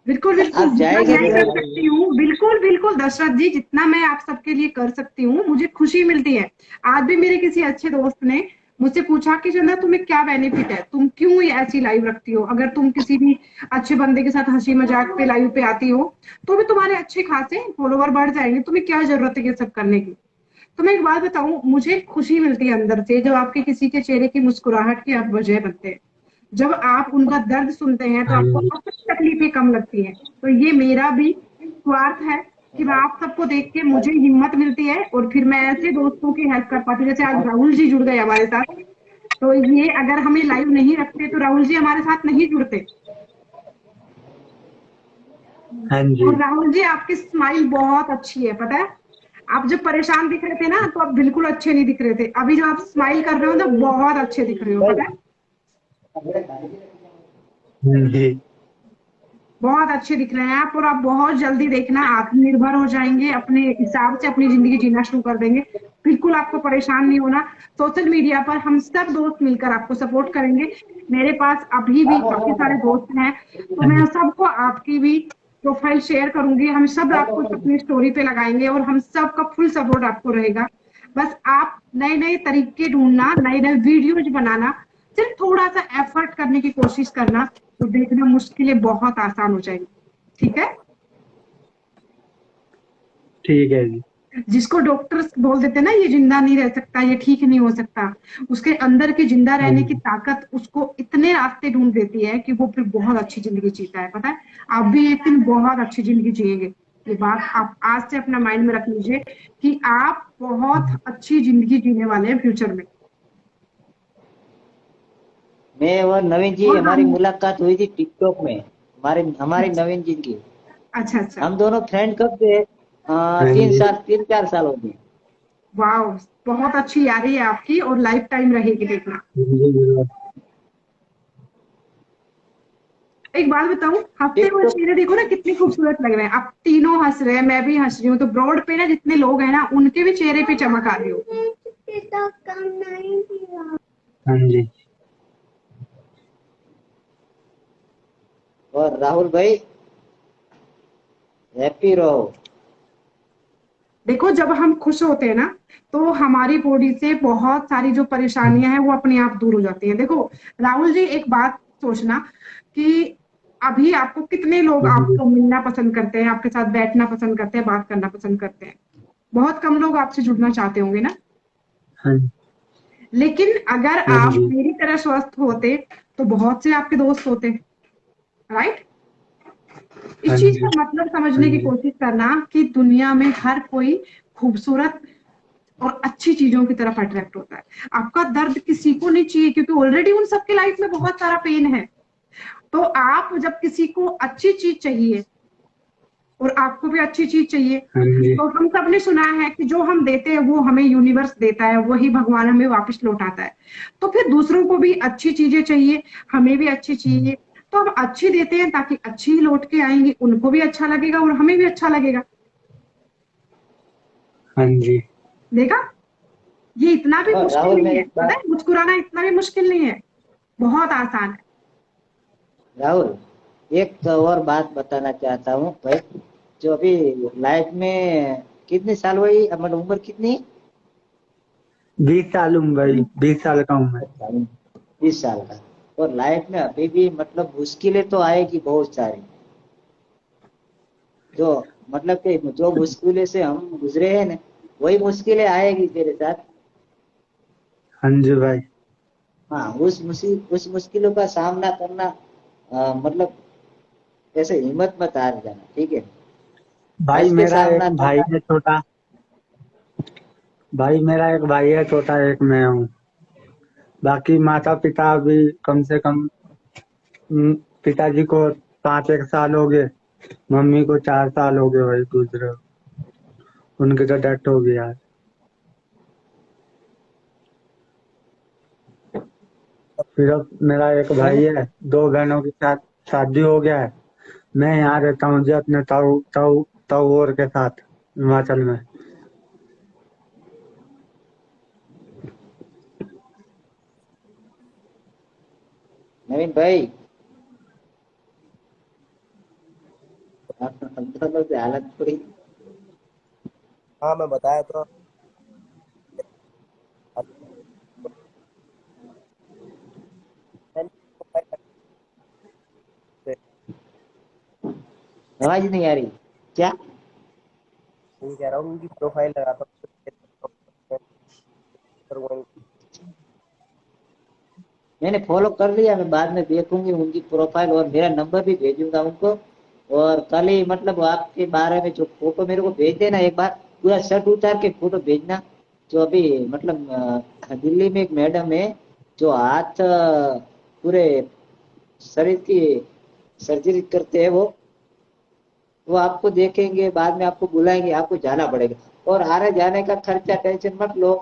बिल्कुल बिल्कुल, आप जितना जाएंगे मैं तो कर सकती हूँ, बिल्कुल बिल्कुल दशरथ जी, जितना मैं आप सबके लिए कर सकती हूँ, मुझे खुशी मिलती है। आज भी मेरे किसी अच्छे दोस्त ने मुझसे पूछा कि चंदा तुम्हें क्या बेनिफिट है, तुम क्यों ये ऐसी लाइव रखती हो, अगर तुम किसी भी अच्छे बंदे के साथ हंसी मजाक पे लाइव पे आती हो तो भी तुम्हारे अच्छे खासे फॉलोवर बढ़ जाएंगे, तुम्हें क्या जरूरत है ये सब करने की। तो मैं एक बात बताऊं, मुझे खुशी मिलती है अंदर से, जब आपके किसी के चेहरे की मुस्कुराहट की आप वजह बनते हैं। जब आप उनका दर्द सुनते हैं तो हाँ आपको जी। अपनी तकलीफें कम लगती है। तो ये मेरा भी स्वार्थ है कि मैं आप सबको देख के मुझे हिम्मत मिलती है, और फिर मैं ऐसे दोस्तों की हेल्प कर पाती हूँ। जैसे आज राहुल जी जुड़ गए हमारे साथ, तो ये अगर हमें लाइव नहीं रखते तो राहुल जी हमारे साथ नहीं जुड़ते। हाँ जी। और राहुल जी आपकी स्माइल बहुत अच्छी है, पता है। आप जब परेशान दिख रहे थे ना, तो आप बिल्कुल अच्छे नहीं दिख रहे थे, अभी जब आप स्माइल कर रहे हो तो बहुत अच्छे दिख रहे हो, पता है। हाँ जी। बहुत अच्छे दिख रहे हैं आप, और आप बहुत जल्दी देखना आत्मनिर्भर हो जाएंगे, अपने हिसाब से अपनी जिंदगी जीना शुरू कर देंगे। बिल्कुल आपको परेशान नहीं होना। सोशल मीडिया पर हम सब दोस्त मिलकर आपको सपोर्ट करेंगे। मेरे पास अभी भी काफी सारे दोस्त हैं, तो हाँ मैं जी। सबको आपकी भी प्रोफाइल शेयर करूंगी, हम सब आपको अपनी स्टोरी पे लगाएंगे, और हम सबका फुल सपोर्ट आपको रहेगा। बस आप नए नए तरीके ढूंढना, नए नए वीडियोज बनाना, सिर्फ थोड़ा सा एफर्ट करने की कोशिश करना, तो देखना मुश्किलें बहुत आसान हो जाएंगी। ठीक है। ठीक है जी। जिसको डॉक्टर्स बोल देते हैं ना ये जिंदा नहीं रह सकता, ये ठीक नहीं हो सकता, उसके अंदर की जिंदा हाँ रहने की जी। ताकत उसको इतने रास्ते ढूंढ देती है कि वो फिर बहुत अच्छी जिंदगी जीता है, पता है। आप भी एक दिन बहुत अच्छी जिंदगी जिएंगे। ये बात आप आज से अपना माइंड में रख लीजिए कि आप बहुत अच्छी जिंदगी जीने वाले हैं फ्यूचर में। मैं और नवीन जी, और हमारी हम, मुलाकात हुई थी टिकटॉक में, हमारी नवीन जी की। अच्छा अच्छा, हम दोनों फ्रेंड कब से? हाँ जी। 3 4 साल हो गए। वाह, बहुत अच्छी यारी है आपकी, और लाइफ टाइम रहेगी, देखना। एक बात बताऊं, हंसते हुए टिकटॉक। चेहरे देखो ना कितने खूबसूरत लग रहे हैं। आप तीनों हंस रहे हैं, मैं भी हंस रही हूँ, तो ब्रॉड पे ना जितने लोग हैं ना, उनके भी चेहरे पे चमक आ रही हो। हाँ जी। और राहुल भाई, हैप्पी रहो। देखो जब हम खुश होते हैं ना, तो हमारी बॉडी से बहुत सारी जो परेशानियां हैं वो अपने आप दूर हो जाती हैं। देखो राहुल जी, एक बात सोचना कि अभी आपको कितने लोग आपको मिलना पसंद करते हैं, आपके साथ बैठना पसंद करते हैं, बात करना पसंद करते हैं। बहुत कम लोग आपसे जुड़ना चाहते होंगे ना। हाँ लेकिन अगर आप जी। मेरी तरह स्वस्थ होते, तो बहुत से आपके दोस्त होते, राइट। हाँ इस चीज जी। का मतलब हाँ समझने की जी। कोशिश करना कि दुनिया में हर कोई खूबसूरत और अच्छी चीजों की तरफ अट्रैक्ट होता है। आपका दर्द किसी को नहीं चाहिए, क्योंकि ऑलरेडी उन सबके लाइफ में बहुत सारा पेन है। तो आप जब किसी को अच्छी चीज चाहिए और आपको भी अच्छी चीज चाहिए, हाँ जी। तो हम सब ने सुना है कि जो हम देते हैं वो हमें यूनिवर्स देता है, वही भगवान हमें वापस लौटाता है। तो फिर दूसरों को भी अच्छी चीजें चाहिए, हमें भी अच्छी चाहिए, तो हम अच्छी देते हैं ताकि अच्छी ही लौट के आएंगी, उनको भी अच्छा लगेगा और हमें भी अच्छा लगेगा। हाँ जी। देखा, ये इतना भी और मुश्किल राहुल, नहीं मैं है, एक पता बात, है, मुस्कुराना इतना भी मुश्किल नहीं है, बहुत आसान है। राहुल, एक और बात बताना चाहता हूँ भाई। जो अभी लाइफ में कितने साल हुई, मतलब उम्र कितनी? 20 साल हूँ भाई, 20 साल का हूँ मैं। 20 साल का। और लाइफ में अभी भी मतलब मुश्किलें तो आएगी बहुत सारी, जो मतलब कि जो मुश्किलें से हम गुजरे हैं ना, वही मुश्किलें आएगी तेरे साथ। हाँ जी भाई। हाँ, उस मुश्किलों का सामना करना, मतलब ऐसे हिम्मत मत हार जाना, ठीक है? भाई हंस के मेरा सामना एक भाई करना। है छोटा। भाई मेरा एक भाई है छोटा, एक मैं हूँ। बाकी माता पिता अभी कम से कम, पिताजी को 5 एक साल हो गए, मम्मी को 4 साल हो गए भाई गुजरे। उनकी तो डेथ हो गई यार। फिर अब मेरा एक मैंने भाई है, 2 बहनों के साथ शादी हो गया है। मैं यहाँ रहता हूँ जी अपने ताऊ ताऊ ताऊ और के साथ, हिमाचल में। नवीन भाई, हम दोनों की हालत थोड़ी। हाँ मैं बताया तो। आवाज नहीं आ रही क्या? ये कह रहा हूँ उनकी प्रोफाइल लगाता हूँ। मैंने फॉलो कर लिया, मैं बाद में देखूंगी उनकी प्रोफाइल और मेरा नंबर भी भेजूंगा उनको। और कल ही मतलब आपके बारे में जो फोटो मेरे को भेज देना एक बार, पूरा शर्ट उतार के फोटो भेजना। जो अभी मतलब दिल्ली में एक मैडम है, जो हाथ पूरे शरीर की सर्जरी करते हैं, वो आपको देखेंगे, बाद में आपको बुलाएंगे, आपको जाना पड़ेगा। और आने जाने का खर्चा टेंशन मत लो,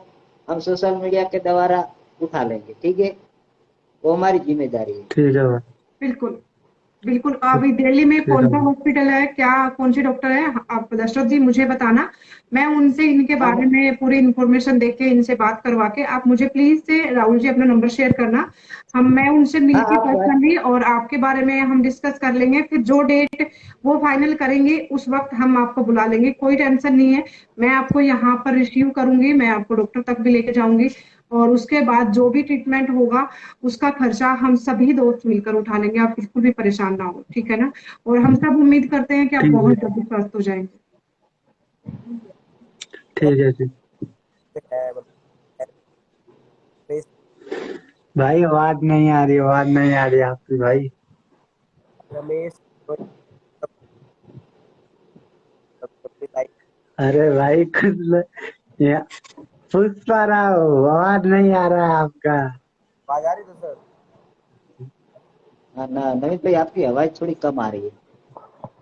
हम सोशल मीडिया के द्वारा उठा लेंगे, ठीक है? वो हमारी जिम्मेदारी है। ठीक है भाई। बिल्कुल, बिल्कुल। अभी दिल्ली में ठीक कौन है सा भाई। हॉस्पिटल है, क्या कौन से डॉक्टर है, आप दशरथ जी मुझे बताना। मैं उनसे इनके बारे हम में पूरी इंफॉर्मेशन देके इनसे बात करवा के, आप मुझे प्लीज से राहुल जी अपना नंबर शेयर करना। मैं उनसे हाँ, मिलके आप पर्सनली और आपके बारे में हम डिस्कस कर लेंगे, फिर जो डेट वो फाइनल करेंगे उस वक्त हम आपको बुला लेंगे, कोई टेंशन नहीं है। मैं आपको यहाँ पर रिसीव करूंगी, मैं आपको डॉक्टर तक भी लेके जाऊंगी, और उसके बाद जो भी ट्रीटमेंट होगा उसका खर्चा हम सभी दोस्त मिलकर उठा लेंगे, आप बिल्कुल भी परेशान ना हो, ठीक है ना? और हम सब उम्मीद करते हैं कि आप ठीक है। बहुत जल्दी स्वस्थ हो जाएंगे। ठीक है जी। है मतलब फेस भाई आवाज नहीं आ रही, आवाज नहीं आ रही आपकी भाई। रमेश लाइक अरे भाई या पुष्पा राव, आवाज नहीं आ रहा है आपका। आवाज आ रही तो सर। नवीन भाई, आपकी आवाज थोड़ी कम आ रही है।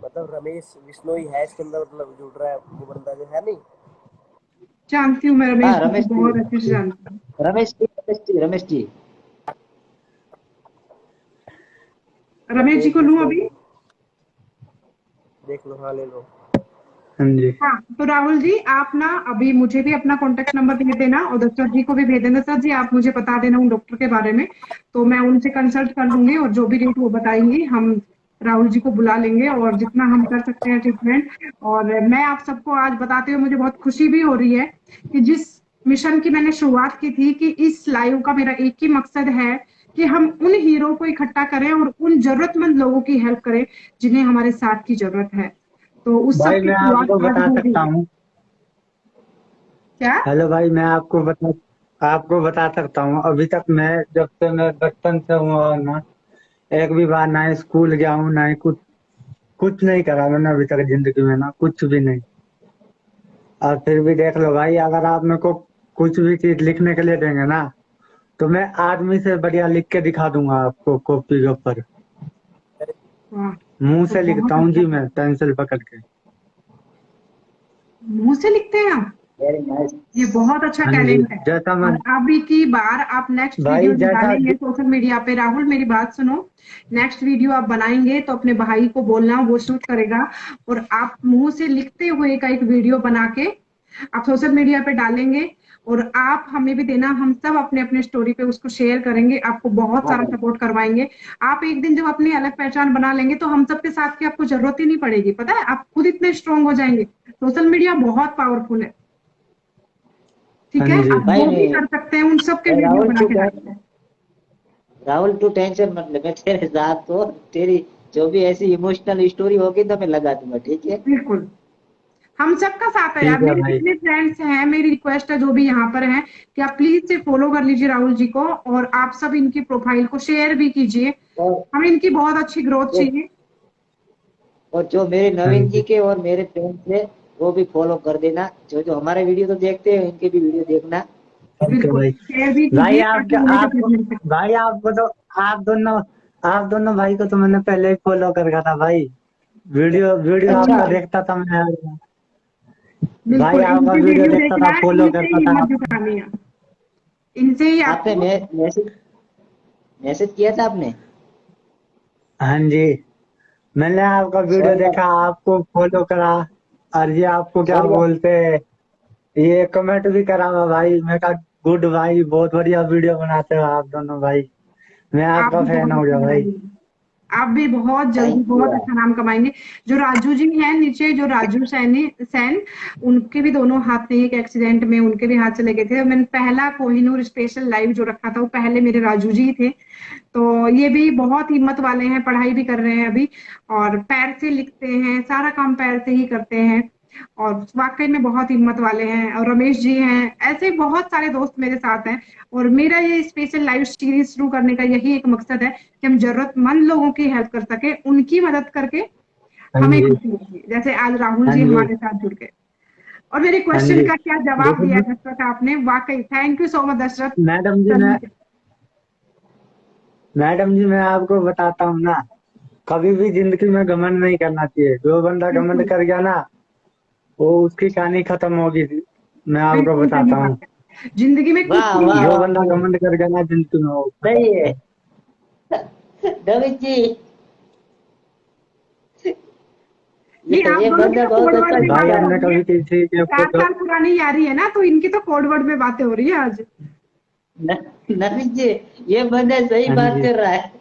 मतलब रमेश बिश्नोई है इसके अंदर, मतलब जुड़ रहा है वो बंदा जो है नहीं। जानती हूँ मैं रमेश हाँ, जी को रमेश जी। बहुत अच्छे से जानती हूँ। रमेश जी। मैं रमेश जी देख को लूँ बिश्नोई अभी? देख लो, हाँ ले लो। हाँ जी। हाँ, तो राहुल जी आप ना अभी मुझे भी अपना कॉन्टेक्ट नंबर भेज देना और दशरथ जी को भी भेज देना। सर जी आप मुझे बता देना उन डॉक्टर के बारे में, तो मैं उनसे कंसल्ट कर लूंगी और जो भी डेट वो बताएंगी हम राहुल जी को बुला लेंगे और जितना हम कर सकते हैं ट्रीटमेंट। और मैं आप सबको आज बताते हुए मुझे बहुत खुशी भी हो रही है कि जिस मिशन की मैंने शुरुआत की थी, कि इस लाइव का मेरा एक ही मकसद है कि हम उन हीरो को इकट्ठा करें और उन जरूरतमंद लोगों की हेल्प करें जिन्हें हमारे साथ की जरूरत है। तो उस सब भाई की मैं शुरुआत आपको आज बता होगी। सकता हूँ। क्या? हेलो भाई, मैं आपको बता सकता हूँ। अभी तक मैं, जब से मैं बचपन से हूँ और ना, एक भी बार ना स्कूल गया हूँ ना ही कुछ कुछ नहीं करा मैंने अभी तक जिंदगी में, ना कुछ भी नहीं। और फिर भी देख लो भाई, अगर आप मेरे को कुछ भी चीज लिखने के लिए देंगे ना, तो मैं आदमी से बढ़िया लिख के दिखा दूंगा आपको कॉपी के ऊपर। वाह, मुंह तो से लिखता बहुत हूँ अच्छा। जी, मैं पेंसिल पकड़ के। मुंह से लिखते हैं आप? Very nice. ये बहुत अच्छा हाँ जी, टैलेंट है। जैसा मैं और अभी की बार आप नेक्स्ट वीडियो भाई जैसा निकालेंगे सोशल मीडिया पे, राहुल मेरी बात सुनो, नेक्स्ट वीडियो आप बनाएंगे तो अपने भाई को बोलना, वो शूट करेगा, और आप मुंह से लिखते हुए का एक वीडियो बना के आप सोशल मीडिया पे डालेंगे, और आप हमें भी देना, हम सब अपने अपने स्टोरी पे उसको शेयर करेंगे, आपको बहुत हाँ सारा भाई, सपोर्ट करवाएंगे। आप एक दिन जब अपनी अलग पहचान बना लेंगे तो हम सबके साथ की आपको जरूरत ही नहीं पड़ेगी, पता है, आप खुद इतने स्ट्रांग हो जाएंगे। सोशल मीडिया बहुत पावरफुल है, हाँ ठीक है, जी, आप भाई जो भी मैं कर सकते हैं उन सबके भाई, वीडियो बना के डालिए। राहुल तू टेंशन मत ले, मैं तेरे साथ तो तेरी जो भी ऐसी इमोशनल स्टोरी होगी तो मैं लगा दूंगा, ठीक है। बिल्कुल, हम सबका साथ है यार, ठीक है मेरे भाई। जितने फ्रेंड्स हैं, मेरी रिक्वेस्ट है जो भी यहाँ पर हैं कि आप प्लीज से फॉलो कर लीजिए राहुल जी को, और आप सब इनकी प्रोफाइल को शेयर भी कीजिए, और हमें इनकी बहुत अच्छी ग्रोथ जो चाहिए। और जो मेरे हाँ नवीन जी जी, के और मेरे फ्रेंड्स है वो भी फॉलो कर देना, जो जो हमारे वीडियो तो देखते हैं इनके भी वीडियो देखना। ठीक है बिल्कुल भाई। शेयर भी भाई कीजिए आप ताकि उन्हें भी आप कुछ मिल सके। भाई आपको तो आप दोनों भाई को तो मैंने पहले ही फॉलो कर रखा था भाई। वीडियो वीडियो अच्छा, आपका देखता था मैं। भाई बिल्कुल आपका इनकी वीडियो वीडियो देखता देखना था, है, फॉलो इनसे करता ही था। हिम्मत जुटानी है, इनसे ही आपने आपको। मैसेज किया था आपने? हाँ जी, मैंने आपका वीडियो सॉरी देखा, आपको फॉलो करा। और ये आपको क्या सॉरी बोलते हैं, ये कमेंट भी करा मैं भाई, मैं कहा गुड भाई, बहुत बढ़िया वीडियो बनाते हो आप दोनों भाई। मैं आप आपका भी फैन बहुत हो अच्छा गया भाई। बनाएंगे, आप भी बहुत जल्दी थैंक यू बहुत यार। अच्छा नाम कमाएंगे। जो राजू जी हैं नीचे, जो राजू सैनी सैन, उनके भी दोनों हाथ में एक एक्सीडेंट में उनके भी हाथ चले गए थे। मैंने पहला कोहिनूर स्पेशल लाइव जो रखा था वो पहले मेरे राजू जी थे। तो ये भी बहुत हिम्मत वाले हैं, पढ़ाई भी कर रहे हैं अभी, और पैर से लिखते हैं, सारा काम पैर से ही करते हैं, और वाकई में बहुत हिम्मत वाले हैं। और रमेश जी हैं, ऐसे बहुत सारे दोस्त मेरे साथ हैं। और मेरा ये स्पेशल लाइव सीरीज शुरू करने का यही एक मकसद है कि हम जरूरतमंद लोगों की हेल्प कर सके, उनकी मदद करके हाँ हमें जी, खुशी होगी, जैसे आज राहुल हाँ जी जी, हमारे साथ जुड़ गए। और मेरे हाँ क्वेश्चन जी। का क्या जवाब दिया देखो दशरथ आपने, वाकई thank you so much Dashrath. Madam ji, चलिए, मैं आपको बताता हूँ ना, कभी भी जिंदगी में घमंड नहीं करना चाहिए। जो बंदा घमंड बिल्कुल कर गया ना, वो उसकी कहानी खत्म होगी। मैं आपको बिल्कुल सही बताता बात हूँ, है, जिंदगी में कुछ वाह भी वाह है। जो वाह बंदा भाई, घमंड कर गया ना जिंदगी में, वो खत्म। सही है। नवीन जी, नहीं, आप ये दोनों की बंदा तो बहुत कोड अच्छा वर्ड में भाई बातें हो इंसान हमने रही है, कभी किसी के 4 साल पुरानी यारी है ना, तो इनकी तो कोड वर्ड में बातें हो रही है आज। नवीन जी, ये बंदा सही हाँ बात जी, कर रहा है।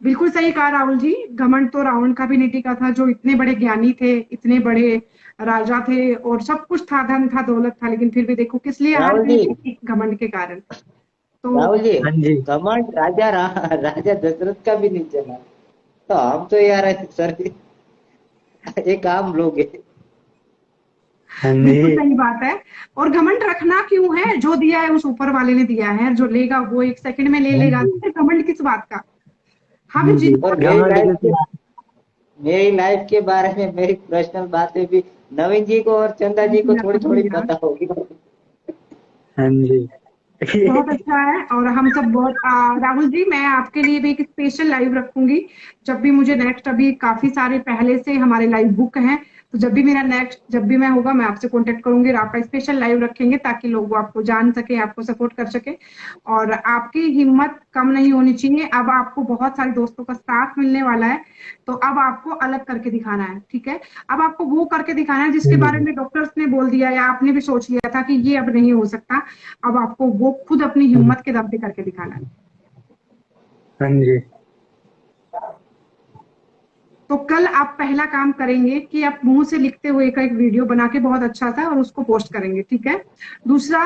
बिल्कुल सही कहा राहुल जी, घमंड तो रावण का भी नहीं टिका था, जो इतने बड़े ज्ञानी थे, इतने बड़े राजा थे, और सब कुछ था, धन था, दौलत था, लेकिन फिर भी देखो किस लिए हार राहुल गए जी, थे, एक घमंड के कारण। तो राहुल जी, हाँ जी, कमांड राजा दशरथ का भी नहीं चला, तो हम तो यार सर एक आम लोग हैं। हाँ बिल्कुल जी, सही बात है। और घमंड रखना क्यों है, जो दिया है उस ऊपर वाले ने दिया है, जो लेगा वो 1 सेकंड में ले हाँ लेगा, जी, तो फिर घमंड किस बात का। हम हाँ जी। जिनको और घमंड के खिलाफ। मेरी लाइफ के बारे में मेरी पर्सनल बातें भी नवीन जी को और चंदा जी को थोड़ी थोड़ी यार, पता होगी। हाँ जी। बहुत अच्छा है, और हम सब बहुत राहुल जी, मैं आपके लिए भी एक स्पेशल लाइव रखूंगी, जब भी मुझे नेक्स्ट, अभी काफी सारे पहले से हमारे लाइव बुक हैं, तो जब भी मेरा नेक्स्ट, जब भी मैं होगा मैं आपसे कांटेक्ट करूंगी, और आपका स्पेशल लाइव रखेंगे ताकि लोग आपको जान सके, आपको सपोर्ट कर सके। और आपकी हिम्मत कम नहीं होनी चाहिए, अब आपको बहुत सारे दोस्तों का साथ मिलने वाला है, तो अब आपको अलग करके दिखाना है, ठीक है। अब आपको वो करके दिखाना है जिसके हाँ बारे जी, में डॉक्टर्स ने बोल दिया या आपने भी सोच लिया था कि ये अब नहीं हो सकता, अब आपको वो खुद अपनी हिम्मत के दम पे करके दिखाना है। हाँ जी, तो कल आप पहला काम करेंगे कि आप मुंह से लिखते हुए का एक वीडियो बना के बहुत अच्छा सा, और उसको पोस्ट करेंगे, ठीक है। दूसरा,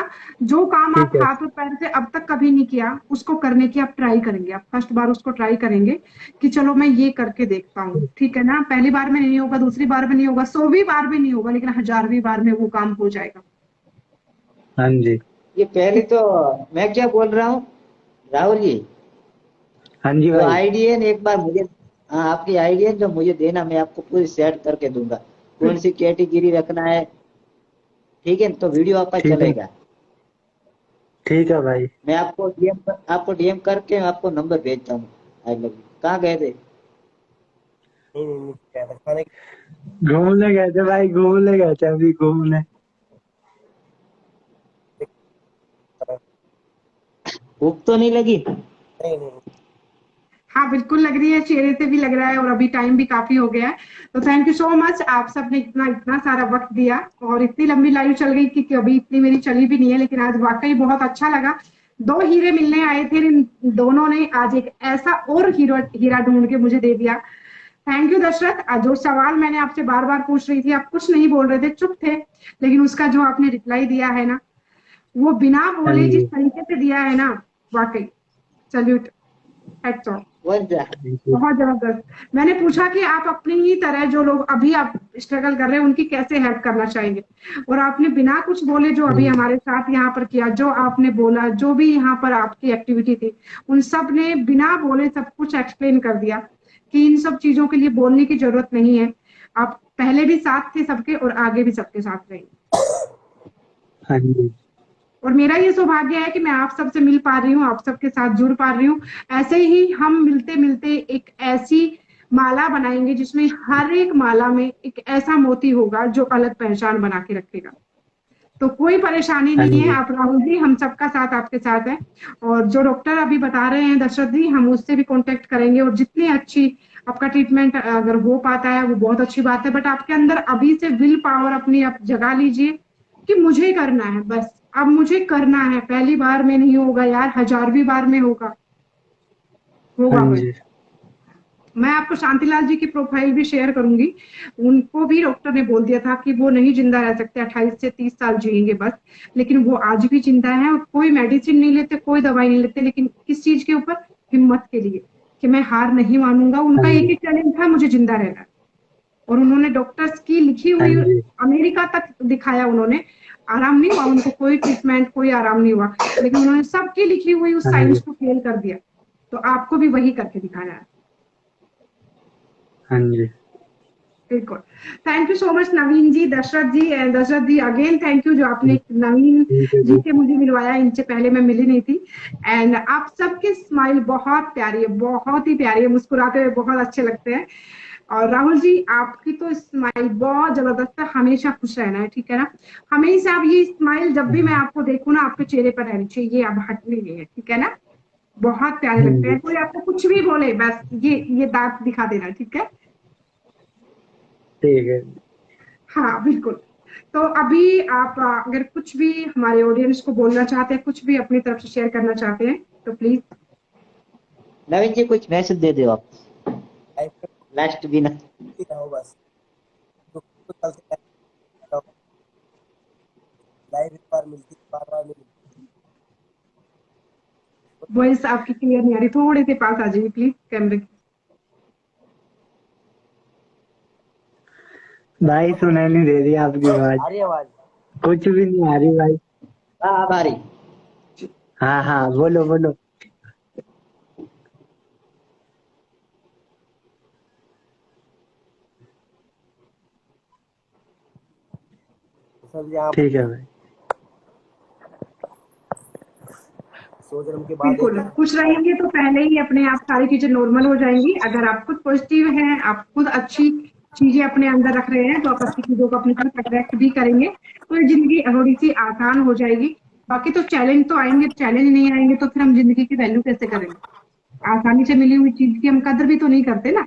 जो काम आप ठीक है, हाथ और पैर से अब तक कभी नहीं किया उसको करने की आप ट्राई करेंगे, आप फर्स्ट बार उसको ट्राई करेंगे कि चलो मैं ये करके देखता हूँ, ठीक है ना। पहली बार में नहीं होगा, दूसरी बार में नहीं होगा, 100वीं बार में नहीं होगा, लेकिन 1000वीं बार में वो काम हो जाएगा। हाँ जी, ये पहले तो मैं क्या बोल रहा हूँ राहुल जी, हाँ जी जो भाई। आईडी है ना एक बार मुझे, हाँ आपकी आईडी है जो मुझे देना, मैं आपको पूरी सेट करके दूंगा, कौन सी कैटेगरी रखना है, ठीक है, तो वीडियो आपका ठीक है। चलेगा। ठीक है भाई। मैं आपको डीएम करके आपको नंबर भेजता हूँ। I love you. कहाँ गए थे? नहीं क्या था खाने घूमने गए थे भाई, घूमने गए थे अभी घूमने। भूख तो नहीं लगी? नहीं हाँ बिल्कुल लग रही है, चेहरे से भी लग रहा है, और अभी टाइम भी काफी हो गया है। तो थैंक यू सो मच, आप सबने इतना इतना सारा वक्त दिया, और इतनी लंबी लाइव चल गई कि अभी इतनी मेरी चली भी नहीं है, लेकिन आज वाकई बहुत अच्छा लगा। दो हीरे मिलने आए थे, इन दोनों ने आज एक ऐसा और हीरा ढूंढ के मुझे दे दिया। Thank you Dashrath. जो सवाल मैंने आपसे बार बार पूछ रही थी, आप कुछ नहीं बोल रहे थे, चुप थे, लेकिन उसका जो आपने रिप्लाई दिया है ना, वो बिना हाँ बोले जिस जी। तरीके से दिया है ना, वाकई सल्यूट, हैट्स ऑफ, बहुत जबरदस्त। मैंने पूछा कि आप अपनी ही तरह जो लोग अभी आप स्ट्रगल कर रहे हैं उनकी कैसे हेल्प करना चाहेंगे, और आपने बिना कुछ बोले जो अभी हमारे साथ यहाँ पर किया, जो आपने बोला, जो भी यहाँ पर आपकी एक्टिविटी थी, उन सब ने बिना बोले सब कुछ एक्सप्लेन कर दिया कि इन सब चीजों के लिए बोलने की जरूरत नहीं है। आप पहले भी साथ थे सबके, और आगे भी सबके साथ रहेंगे। हाँ जी। और मेरा ये सौभाग्य है कि मैं आप सबसे मिल पा रही हूँ, आप सबके साथ जुड़ पा रही हूँ। ऐसे ही हम मिलते मिलते एक ऐसी माला बनाएंगे जिसमें हर एक माला में एक ऐसा मोती होगा जो अलग पहचान बना के रखेगा। तो कोई परेशानी हाँ नहीं है, जी। आप राहुल जी, हम सबका साथ आपके साथ है। और जो डॉक्टर अभी बता रहे हैं दशरथ जी, हम उससे भी कांटेक्ट करेंगे, और जितनी अच्छी आपका ट्रीटमेंट अगर हो पाता है वो बहुत अच्छी बात है। बट आपके अंदर अभी से विल पावर अपनी आप जगा लीजिए कि मुझे करना है, बस अब मुझे करना है। पहली बार में नहीं होगा यार, 1000वीं बार में होगा, होगा हाँ बस। जी। मैं आपको शांतिलाल जी की प्रोफाइल भी शेयर करूंगी। उनको भी डॉक्टर ने बोल दिया था कि वो नहीं जिंदा रह सकते, 28 से 30 साल जिएंगे बस, लेकिन वो आज भी जिंदा है, और कोई मेडिसिन नहीं लेते, कोई दवाई नहीं लेते, लेकिन किस चीज के ऊपर? हिम्मत के लिए, कि मैं हार नहीं मानूंगा। हाँ उनका एक जी। ही चैलेंज था, मुझे जिंदा रहना है। और उन्होंने डॉक्टर्स की लिखी हाँ हुई जी। अमेरिका तक दिखाया, उन्होंने आराम नहीं हुआ उनको, कोई ट्रीटमेंट, कोई आराम नहीं हुआ, लेकिन उन्होंने सबकी लिखी हुई उस हाँ साइंस जी। को फेल कर दिया। तो आपको भी वही करके दिखाना है। हाँ जी। बिल्कुल। Thank you so much Naveen ji, Dashrath ji, and Dashrath ji again thank you, जो आपने नवीन ठीक है जी जी। से मुझे मिलवाया, इनसे पहले मैं मिली नहीं थी। एंड आप सबके स्माइल बहुत प्यारी है, बहुत ही प्यारी है, मुस्कुराते हुए बहुत अच्छे लगते हैं। और राहुल जी, आपकी तो स्माइल बहुत जबरदस्त है, हमेशा खुश रहना है, ठीक है ना? हमेशा आप ये स्माइल जब भी मैं आपको देखूं ना, आपके चेहरे पर रहनी चाहिए, अब हटनी नहीं है, ठीक है ना? बहुत प्यारे हाँ लगते जी। हैं, कोई आपको कुछ भी बोले बस ये दांत दिखा देना, ठीक है? ठीक है। हाँ बिल्कुल। तो अभी आप अगर कुछ भी हमारे ऑडियंस को बोलना चाहते हैं, कुछ भी अपनी तरफ से शेयर करना चाहते हैं, तो प्लीज। नवीन जी कुछ मैसेज दे दो आप, लाइफ में लास्ट भी ना। खुशी रहो बस। तो कल से लाइफ एक बार मिलती है, बार बार नहीं मिलती। वॉइस आपकी क्लियर नहीं आ रही, थोड़े से पास आ जाइए प्लीज कैमरे के। भाई सुनाई नहीं दे रही आपकी आवाज, आ रही है आवाज? कुछ भी नहीं आ रही भाई। हाँ भारी। हाँ हाँ, बोलो बोलो। सर यहाँ ठीक है भाई। सोच रहे के बाद बिल्कुल, खुश रहेंगे तो पहले ही अपने आप सारी चीजें नॉर्मल हो जाएंगी। अगर आप खुद पॉजिटिव हैं, आप खुद अच्छी चीजें अपने अंदर रख रहे हैं, तो आप अच्छी चीजों को अपनी तरफ अट्रैक्ट भी करेंगे, तो ये जिंदगी थोड़ी सी आसान हो जाएगी। बाकी तो चैलेंज तो आएंगे, चैलेंज नहीं आएंगे तो फिर हम जिंदगी की वैल्यू कैसे करेंगे? आसानी से मिली हुई चीज की हम कदर भी तो नहीं करते ना।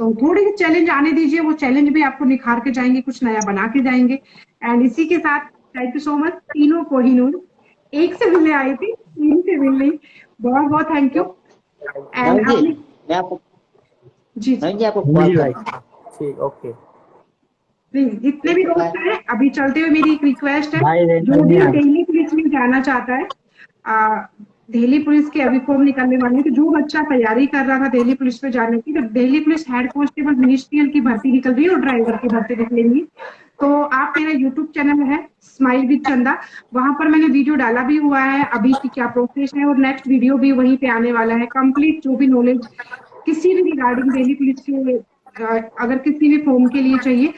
तो थोड़ी सी चैलेंज आने दीजिए, वो चैलेंज भी आपको निखार के जाएंगे, कुछ नया बना के जाएंगे। एंड इसी के साथ थैंक यू सो मच तीनों कोहिनूर, एक से मिलने आई थी, तीन से मिल रही, बहुत बहुत थैंक यू। एंड नवीन जी अपनी मैं आपको, जी नवीन जी आपको जी कॉल भाई। कर। ठीक ओके। प्लीज, जितने भी दोस्त हैं, अभी चलते हुए मेरी एक रिक्वेस्ट है, भाई रेंज जो नहीं भी आ रही। दिल्ली पुलिस में जाना चाहता है, दिल्ली पुलिस के अभी फॉर्म निकलने वाले हैं, तो जो बच्चा तैयारी कर रहा था दिल्ली पुलिस में जाने की, तो Delhi police head constable ministerial की भर्ती निकल रही है और ड्राइवर की भर्ती निकलेंगी। तो आप, मेरा यूट्यूब चैनल है स्माइल विद चंदा, वहां पर मैंने वीडियो डाला भी हुआ है अभी की क्या प्रोसेस है, और नेक्स्ट वीडियो भी वहीं पे आने वाला है। कंप्लीट जो भी नॉलेज किसी भी रिगार्डिंग दिल्ली पुलिस के अगर किसी भी फॉर्म के लिए चाहिए,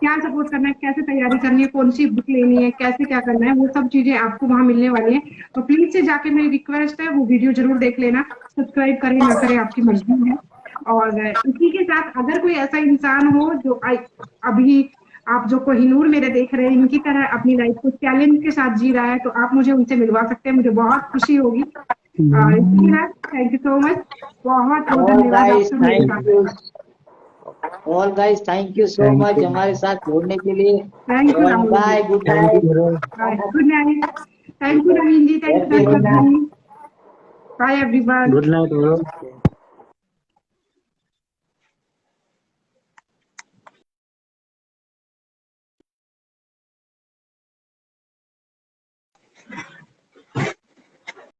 क्या सपोर्ट करना है, कैसे तैयारी करनी है, कौन सी बुक लेनी है, कैसे क्या करना है, वो सब चीजें आपको वहां मिलने वाली है। तो प्लीज से जाके मेरी रिक्वेस्ट है वो वीडियो जरूर देख लेना। सब्सक्राइब करें ना करें आपकी मर्जी है। और इसी के साथ अगर कोई ऐसा इंसान हो जो अभी आप जो कोहिनूर मेरे देख रहे हैं इनकी तरह अपनी लाइफ को चैलेंज के साथ जी रहा है, तो आप मुझे उनसे मिलवा सकते हैं, मुझे बहुत खुशी होगी। इसके बाद थैंक यू सो मच, बहुत बहुत और धन्यवाद गाइस आपका मेरे थैंक यू, साथ। और guys thank you so thank much you. हमारे साथ जुड़ने के लिए। थैंक यू और Rahul ji, bye, good thank night, you. Good night. Thank you Naveen ji, thank you happy Dashrath night. Ji, bye everyone. Good night bro.